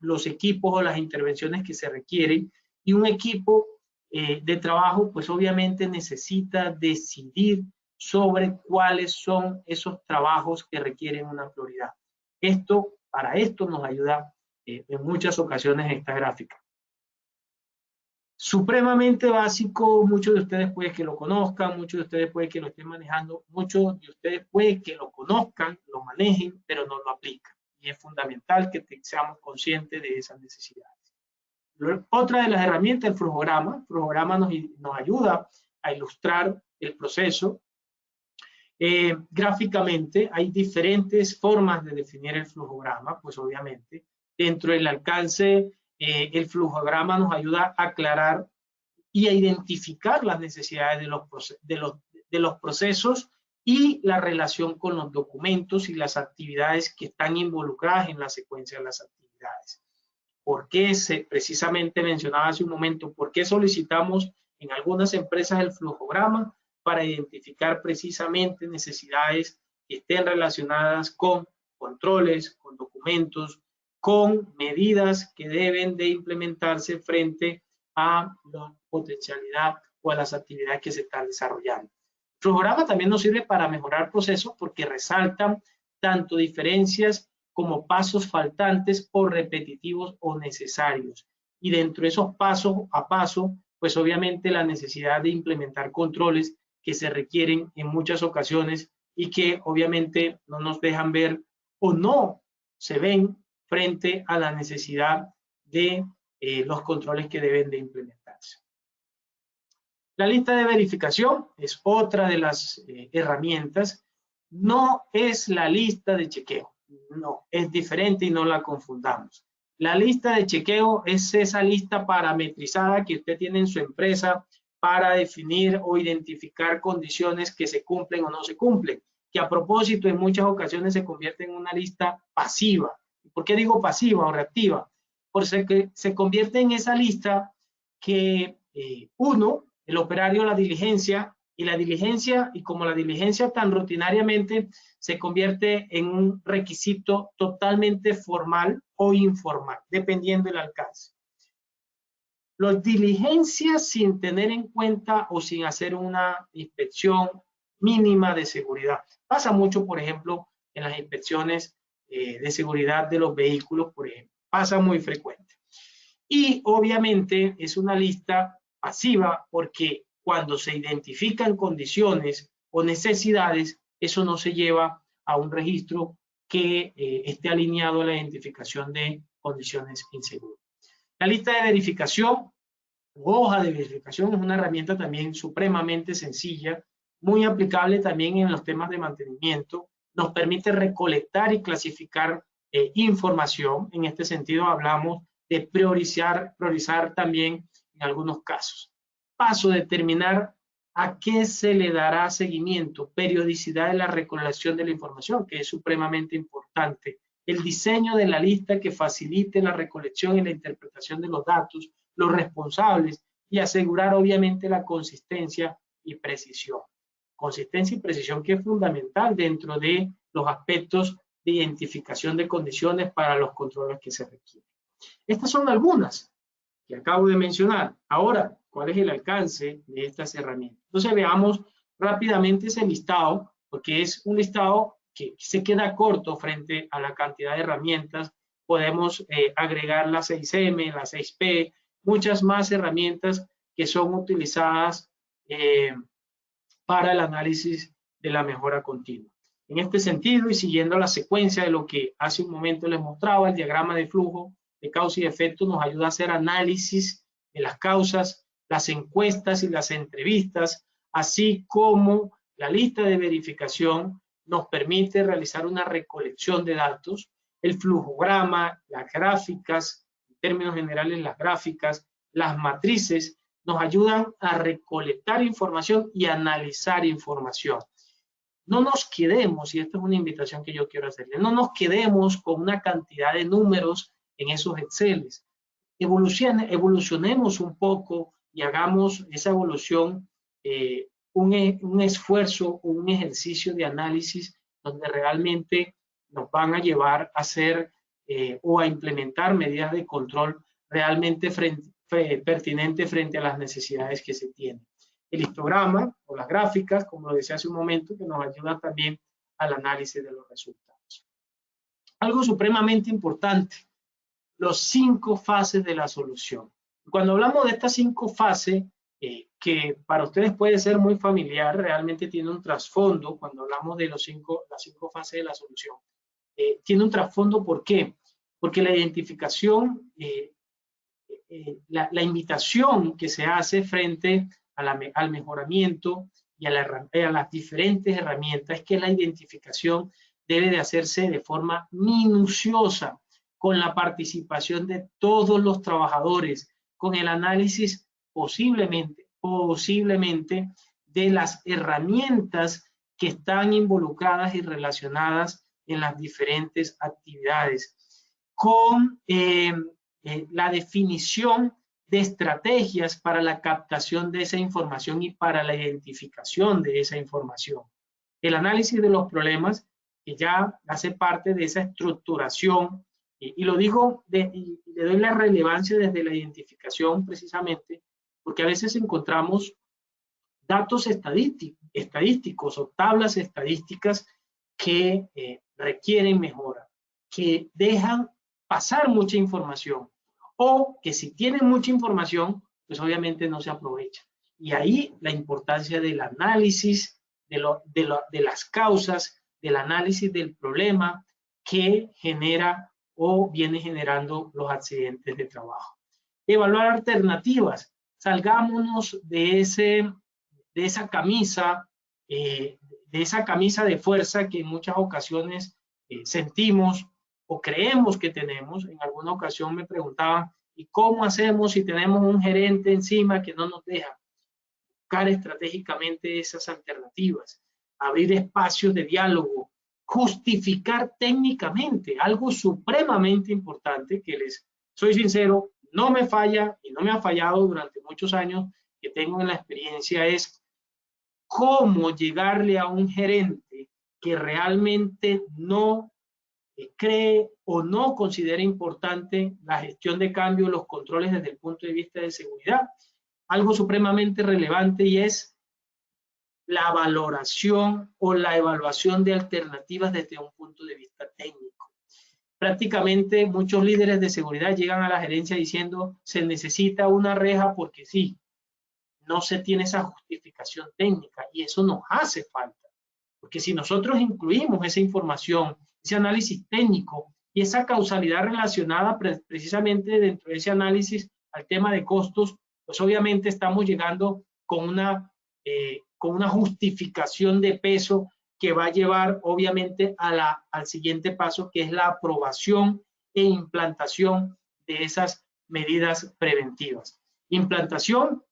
los equipos o las intervenciones que se requieren, y un equipo de trabajo pues obviamente necesita decidir sobre cuáles son esos trabajos que requieren una prioridad. Para esto nos ayuda en muchas ocasiones esta gráfica. Supremamente básico, muchos de ustedes puede que lo conozcan, muchos de ustedes puede que lo estén manejando, muchos de ustedes puede que lo conozcan, lo manejen, pero no lo aplican. Y es fundamental que seamos conscientes de esas necesidades. Otra de las herramientas, el flujograma. El flujograma nos ayuda a ilustrar el proceso. Gráficamente hay diferentes formas de definir el flujograma, pues obviamente. Dentro del alcance, el flujograma nos ayuda a aclarar y a identificar las necesidades de los procesos y la relación con los documentos y las actividades que están involucradas en la secuencia de las actividades. ¿Por qué precisamente mencionaba hace un momento, por qué solicitamos en algunas empresas el flujograma? Para identificar precisamente necesidades que estén relacionadas con controles, con documentos, con medidas que deben de implementarse frente a la potencialidad o a las actividades que se están desarrollando. El flujograma también nos sirve para mejorar procesos porque resaltan tanto diferencias como pasos faltantes o repetitivos o necesarios. Y dentro de esos pasos a paso, pues obviamente la necesidad de implementar controles que se requieren en muchas ocasiones y que obviamente no nos dejan ver o no se ven frente a la necesidad de los controles que deben de implementarse. La lista de verificación es otra de las herramientas. No es la lista de chequeo, no, es diferente y no la confundamos. La lista de chequeo es esa lista parametrizada que usted tiene en su empresa para definir o identificar condiciones que se cumplen o no se cumplen, que a propósito en muchas ocasiones se convierte en una lista pasiva. ¿Por qué digo pasiva o reactiva? Porque se convierte en esa lista que el operario, la diligencia, y como la diligencia tan rutinariamente se convierte en un requisito totalmente formal o informal, dependiendo del alcance. Las diligencias sin tener en cuenta o sin hacer una inspección mínima de seguridad. Pasa mucho, por ejemplo, en las inspecciones de seguridad de los vehículos, por ejemplo. Pasa muy frecuente. Y obviamente es una lista pasiva porque cuando se identifican condiciones o necesidades, eso no se lleva a un registro que esté alineado a la identificación de condiciones inseguras. La lista de verificación o hoja de verificación es una herramienta también supremamente sencilla, muy aplicable también en los temas de mantenimiento. Nos permite recolectar y clasificar información. En este sentido hablamos de priorizar también en algunos casos. Paso, determinar a qué se le dará seguimiento, periodicidad de la recolección de la información, que es supremamente importante. El diseño de la lista que facilite la recolección y la interpretación de los datos, los responsables y asegurar obviamente la consistencia y precisión. Consistencia y precisión que es fundamental dentro de los aspectos de identificación de condiciones para los controles que se requieren. Estas son algunas que acabo de mencionar. Ahora, ¿cuál es el alcance de estas herramientas? Entonces veamos rápidamente ese listado, porque es un listado que se queda corto frente a la cantidad de herramientas. Podemos agregar la 6M, la 6P, muchas más herramientas que son utilizadas para el análisis de la mejora continua. En este sentido, y siguiendo la secuencia de lo que hace un momento les mostraba, el diagrama de flujo de causa y efecto nos ayuda a hacer análisis de las causas, las encuestas y las entrevistas, así como la lista de verificación nos permite realizar una recolección de datos, el flujograma, las gráficas, en términos generales las gráficas, las matrices, nos ayudan a recolectar información y analizar información. No nos quedemos, y esta es una invitación que yo quiero hacerle, no nos quedemos con una cantidad de números en esos Exceles. Evolucionemos un poco y hagamos esa evolución un esfuerzo, un ejercicio de análisis donde realmente nos van a llevar a hacer o a implementar medidas de control realmente pertinente frente a las necesidades que se tienen. El histograma o las gráficas, como lo decía hace un momento, que nos ayuda también al análisis de los resultados. Algo supremamente importante, los 5 fases de la solución. Cuando hablamos de estas 5 fases, que para ustedes puede ser muy familiar, realmente tiene un trasfondo cuando hablamos de las 5 fases de la solución. Tiene un trasfondo, ¿por qué? Porque la identificación, la invitación que se hace frente al mejoramiento y a las diferentes herramientas es que la identificación debe de hacerse de forma minuciosa, con la participación de todos los trabajadores, con el análisis posiblemente de las herramientas que están involucradas y relacionadas en las diferentes actividades, con la definición de estrategias para la captación de esa información y para la identificación de esa información. El análisis de los problemas, que ya hace parte de esa estructuración, y lo digo, y le doy la relevancia desde la identificación precisamente, porque a veces encontramos datos estadísticos o tablas estadísticas que requieren mejora. que dejan pasar mucha información o que si tienen mucha información, pues obviamente no se aprovecha. Y ahí la importancia del análisis de las causas, del análisis del problema que genera o viene generando los accidentes de trabajo. Evaluar alternativas. Salgámonos de esa camisa de fuerza que en muchas ocasiones sentimos o creemos que tenemos. En alguna ocasión me preguntaban, ¿y cómo hacemos si tenemos un gerente encima que no nos deja? Buscar estratégicamente esas alternativas, abrir espacios de diálogo, justificar técnicamente, algo supremamente importante que les soy sincero, no me falla y no me ha fallado durante muchos años que tengo en la experiencia, es cómo llegarle a un gerente que realmente no cree o no considera importante la gestión de cambio, los controles desde el punto de vista de seguridad. Algo supremamente relevante y es la valoración o la evaluación de alternativas desde un punto de vista técnico. Prácticamente muchos líderes de seguridad llegan a la gerencia diciendo se necesita una reja porque sí, no se tiene esa justificación técnica y eso nos hace falta. Porque si nosotros incluimos esa información, ese análisis técnico y esa causalidad relacionada precisamente dentro de ese análisis al tema de costos, pues obviamente estamos llegando con una justificación de peso que va a llevar obviamente al siguiente paso, que es la aprobación e implantación de esas medidas preventivas. Implantación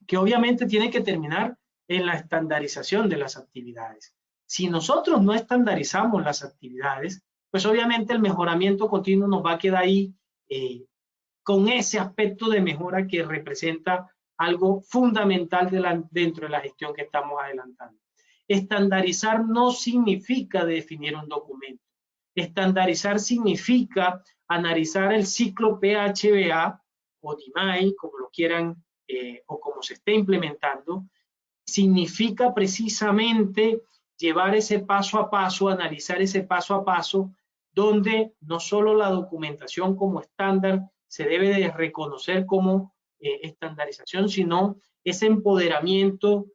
que obviamente tiene que terminar en la estandarización de las actividades. Si nosotros no estandarizamos las actividades, pues obviamente el mejoramiento continuo nos va a quedar ahí con ese aspecto de mejora que representa algo fundamental dentro de la gestión que estamos adelantando. Estandarizar no significa definir un documento. Estandarizar significa analizar el ciclo PHBA o DMAI, como lo quieran o como se esté implementando. Significa precisamente llevar ese paso a paso, analizar ese paso a paso, donde no solo la documentación como estándar se debe de reconocer como estandarización, sino ese empoderamiento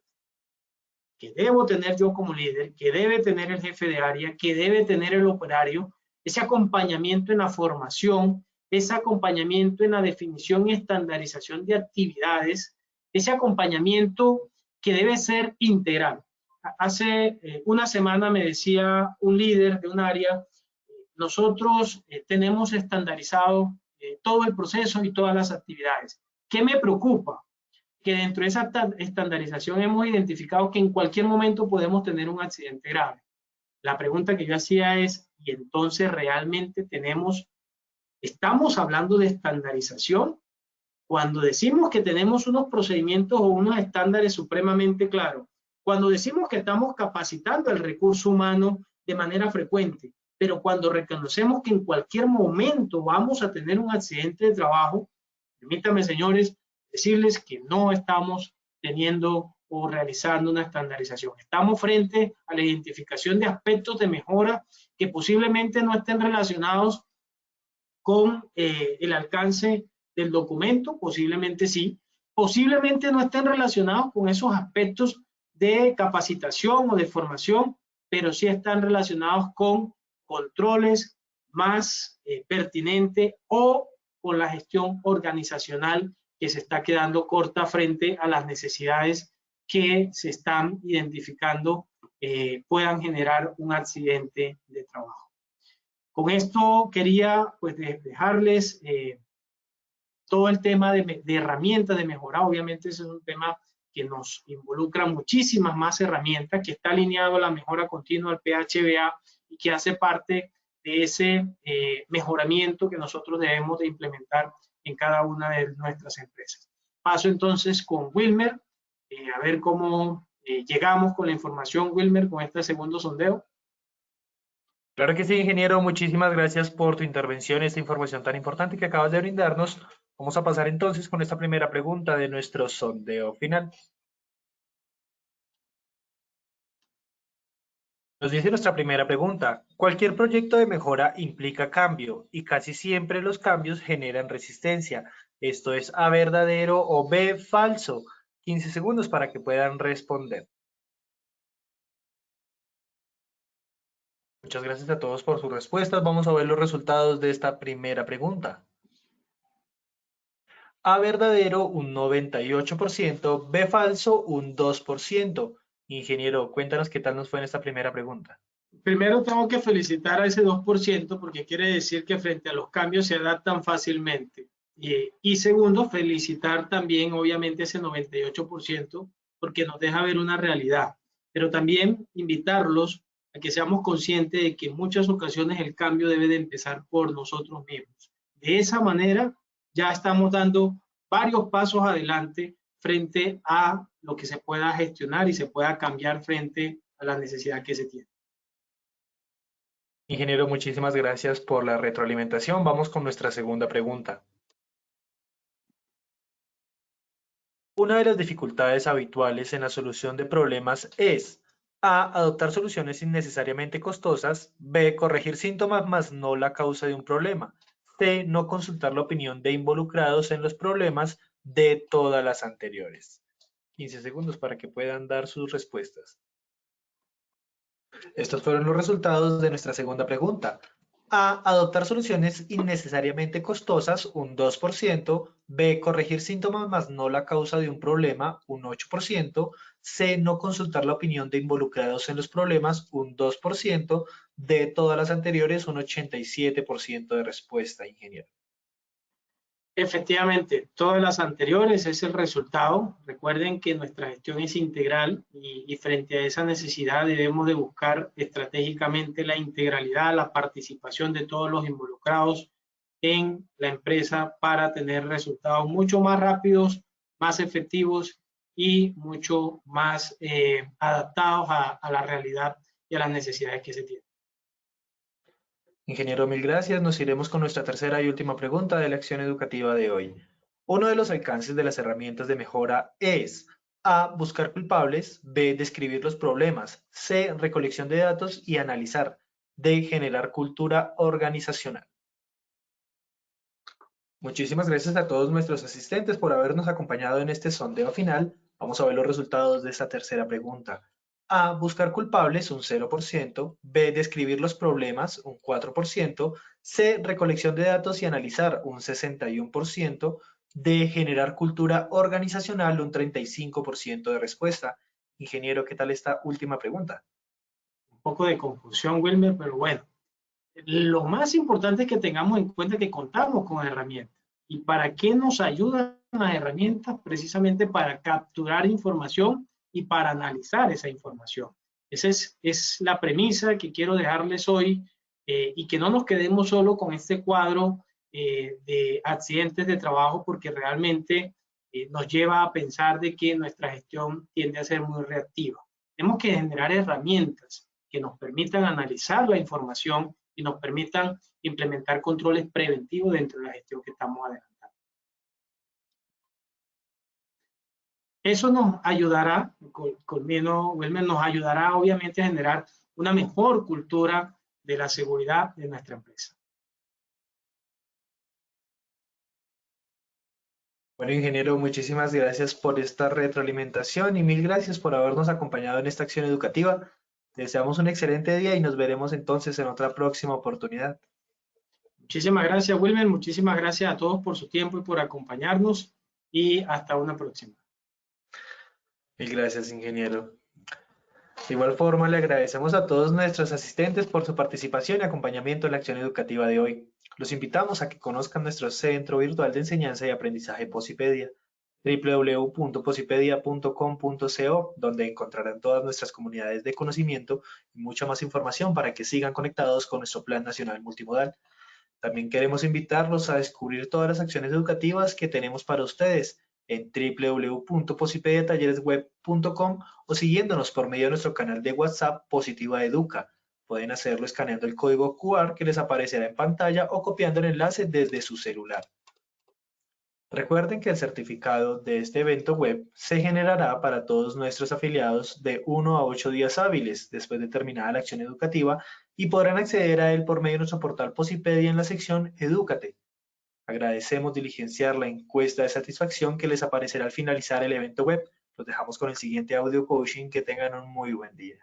que debo tener yo como líder, que debe tener el jefe de área, que debe tener el operario, ese acompañamiento en la formación, ese acompañamiento en la definición y estandarización de actividades, ese acompañamiento que debe ser integral. Hace una semana me decía un líder de un área, nosotros tenemos estandarizado todo el proceso y todas las actividades. ¿Qué me preocupa? Que dentro de esa estandarización hemos identificado que en cualquier momento podemos tener un accidente grave. La pregunta que yo hacía es, ¿y entonces realmente estamos hablando de estandarización? Cuando decimos que tenemos unos procedimientos o unos estándares supremamente claros, cuando decimos que estamos capacitando el recurso humano de manera frecuente, pero cuando reconocemos que en cualquier momento vamos a tener un accidente de trabajo, permítanme, señores, decirles que no estamos teniendo o realizando una estandarización. Estamos frente a la identificación de aspectos de mejora que posiblemente no estén relacionados con el alcance del documento, posiblemente sí, posiblemente no estén relacionados con esos aspectos de capacitación o de formación, pero sí están relacionados con controles más pertinentes o con la gestión organizacional que se está quedando corta frente a las necesidades que se están identificando puedan generar un accidente de trabajo. Con esto quería pues dejarles todo el tema de herramientas de mejora. Obviamente ese es un tema que nos involucra muchísimas más herramientas, que está alineado a la mejora continua al PHBA y que hace parte de ese mejoramiento que nosotros debemos de implementar en cada una de nuestras empresas. Paso entonces con Wilmer, a ver cómo llegamos con la información, Wilmer, con este segundo sondeo. Claro que sí, ingeniero. Muchísimas gracias por tu intervención, esta información tan importante que acabas de brindarnos. Vamos a pasar entonces con esta primera pregunta de nuestro sondeo final. Nos dice nuestra primera pregunta. Cualquier proyecto de mejora implica cambio y casi siempre los cambios generan resistencia. ¿Esto es A verdadero o B falso? 15 segundos para que puedan responder. Muchas gracias a todos por sus respuestas. Vamos a ver los resultados de esta primera pregunta. A verdadero un 98%, B falso un 2%. Ingeniero, cuéntanos qué tal nos fue en esta primera pregunta. Primero tengo que felicitar a ese 2% porque quiere decir que frente a los cambios se adaptan fácilmente. Y segundo, felicitar también obviamente ese 98% porque nos deja ver una realidad, pero también invitarlos a que seamos conscientes de que en muchas ocasiones el cambio debe de empezar por nosotros mismos. De esa manera ya estamos dando varios pasos adelante frente a lo que se pueda gestionar y se pueda cambiar frente a la necesidad que se tiene. Ingeniero, muchísimas gracias por la retroalimentación. Vamos con nuestra segunda pregunta. Una de las dificultades habituales en la solución de problemas es A. Adoptar soluciones innecesariamente costosas. B. Corregir síntomas más no la causa de un problema. C. No consultar la opinión de involucrados en los problemas. D. Todas las anteriores. 15 segundos para que puedan dar sus respuestas. Estos fueron los resultados de nuestra segunda pregunta. A. Adoptar soluciones innecesariamente costosas, un 2%. B. Corregir síntomas más no la causa de un problema, un 8%. C. No consultar la opinión de involucrados en los problemas, un 2%. D. Todas las anteriores, un 87% de respuesta, ingeniero. Efectivamente, todas las anteriores es el resultado. Recuerden que nuestra gestión es integral y frente a esa necesidad debemos de buscar estratégicamente la integralidad, la participación de todos los involucrados en la empresa para tener resultados mucho más rápidos, más efectivos y mucho más adaptados a la realidad y a las necesidades que se tienen. Ingeniero, mil gracias. Nos iremos con nuestra tercera y última pregunta de la acción educativa de hoy. Uno de los alcances de las herramientas de mejora es A. Buscar culpables. B. Describir los problemas. C. Recolección de datos y analizar. D. Generar cultura organizacional. Muchísimas gracias a todos nuestros asistentes por habernos acompañado en este sondeo final. Vamos a ver los resultados de esta tercera pregunta. A. Buscar culpables, un 0%. B. Describir los problemas, un 4%. C. Recolección de datos y analizar, un 61%. D. Generar cultura organizacional, un 35% de respuesta. Ingeniero, ¿qué tal esta última pregunta? Un poco de confusión, Wilmer, pero bueno. Lo más importante es que tengamos en cuenta que contamos con herramientas. ¿Y para qué nos ayudan las herramientas? Precisamente para capturar información y para analizar esa información. Esa es la premisa que quiero dejarles hoy y que no nos quedemos solo con este cuadro de accidentes de trabajo porque realmente nos lleva a pensar de que nuestra gestión tiende a ser muy reactiva. Tenemos que generar herramientas que nos permitan analizar la información y nos permitan implementar controles preventivos dentro de la gestión que estamos adelantando. Eso nos ayudará, conmigo, Wilmer, nos ayudará obviamente a generar una mejor cultura de la seguridad de nuestra empresa. Bueno, ingeniero, muchísimas gracias por esta retroalimentación y mil gracias por habernos acompañado en esta acción educativa. Deseamos un excelente día y nos veremos entonces en otra próxima oportunidad. Muchísimas gracias, Wilmer. Muchísimas gracias a todos por su tiempo y por acompañarnos y hasta una próxima. Mil gracias, ingeniero. De igual forma, le agradecemos a todos nuestros asistentes por su participación y acompañamiento en la acción educativa de hoy. Los invitamos a que conozcan nuestro Centro Virtual de Enseñanza y Aprendizaje Posipedia, www.posipedia.com.co, donde encontrarán todas nuestras comunidades de conocimiento y mucha más información para que sigan conectados con nuestro Plan Nacional Multimodal. También queremos invitarlos a descubrir todas las acciones educativas que tenemos para ustedes en www.posipediatalleresweb.com o siguiéndonos por medio de nuestro canal de WhatsApp Positiva Educa. Pueden hacerlo escaneando el código QR que les aparecerá en pantalla o copiando el enlace desde su celular. Recuerden que el certificado de este evento web se generará para todos nuestros afiliados de 1 a 8 días hábiles después de terminada la acción educativa y podrán acceder a él por medio de nuestro portal Posipedia en la sección Edúcate. Agradecemos diligenciar la encuesta de satisfacción que les aparecerá al finalizar el evento web. Los dejamos con el siguiente audio coaching. Que tengan un muy buen día.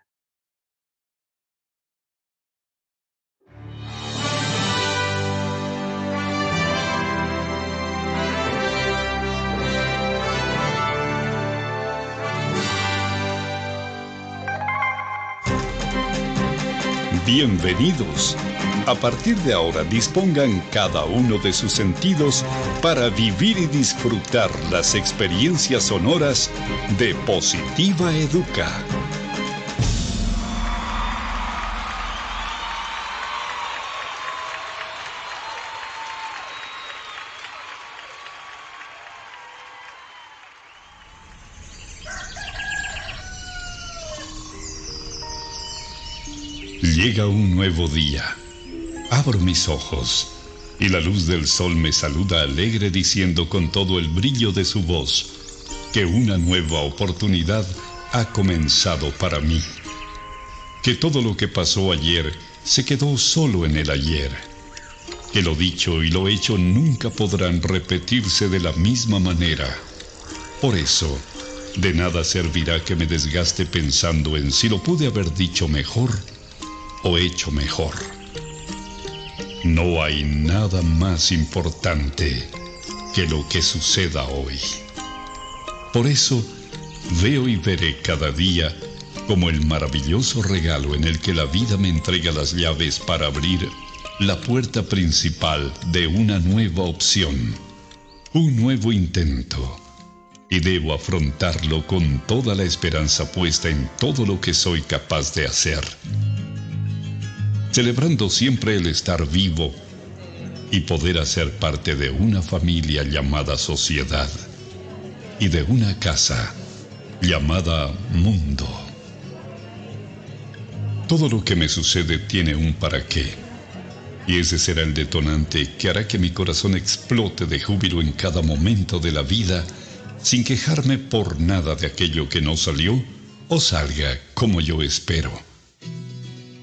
Bienvenidos. A partir de ahora dispongan cada uno de sus sentidos para vivir y disfrutar las experiencias sonoras de Positiva Educa. Llega un nuevo día. Abro mis ojos y la luz del sol me saluda alegre diciendo con todo el brillo de su voz que una nueva oportunidad ha comenzado para mí. Que todo lo que pasó ayer se quedó solo en el ayer. Que lo dicho y lo hecho nunca podrán repetirse de la misma manera. Por eso, de nada servirá que me desgaste pensando en si lo pude haber dicho mejor o hecho mejor. No hay nada más importante que lo que suceda hoy. Por eso, veo y veré cada día como el maravilloso regalo en el que la vida me entrega las llaves para abrir la puerta principal de una nueva opción, un nuevo intento, y debo afrontarlo con toda la esperanza puesta en todo lo que soy capaz de hacer, celebrando siempre el estar vivo y poder hacer parte de una familia llamada sociedad y de una casa llamada mundo. Todo lo que me sucede tiene un para qué, y ese será el detonante que hará que mi corazón explote de júbilo en cada momento de la vida, sin quejarme por nada de aquello que no salió o salga como yo espero.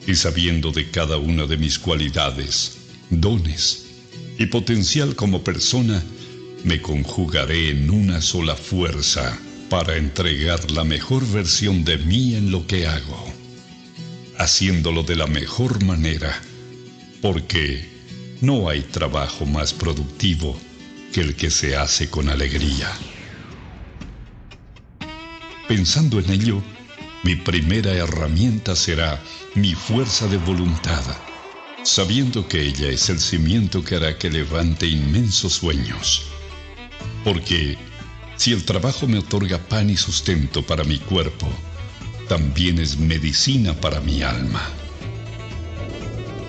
Y sabiendo de cada una de mis cualidades, dones y potencial como persona, me conjugaré en una sola fuerza para entregar la mejor versión de mí en lo que hago, haciéndolo de la mejor manera, porque no hay trabajo más productivo que el que se hace con alegría. Pensando en ello, mi primera herramienta será mi fuerza de voluntad, sabiendo que ella es el cimiento que hará que levante inmensos sueños. Porque si el trabajo me otorga pan y sustento para mi cuerpo, también es medicina para mi alma.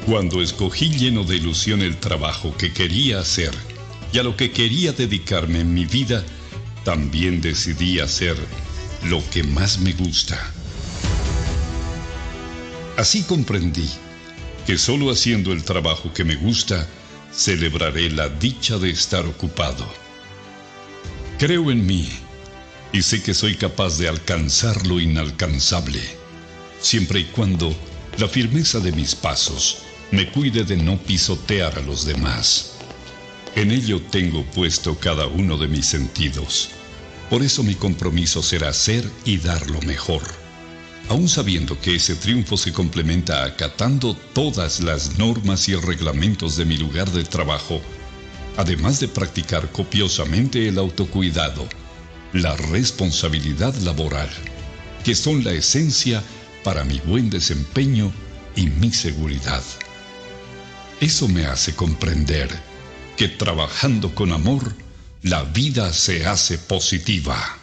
Cuando escogí lleno de ilusión el trabajo que quería hacer y a lo que quería dedicarme en mi vida, también decidí hacer lo que más me gusta. Así comprendí que solo haciendo el trabajo que me gusta, celebraré la dicha de estar ocupado. Creo en mí y sé que soy capaz de alcanzar lo inalcanzable, siempre y cuando la firmeza de mis pasos me cuide de no pisotear a los demás. En ello tengo puesto cada uno de mis sentidos. Por eso mi compromiso será ser y dar lo mejor, aun sabiendo que ese triunfo se complementa acatando todas las normas y reglamentos de mi lugar de trabajo, además de practicar copiosamente el autocuidado, la responsabilidad laboral, que son la esencia para mi buen desempeño y mi seguridad. Eso me hace comprender que trabajando con amor, la vida se hace positiva.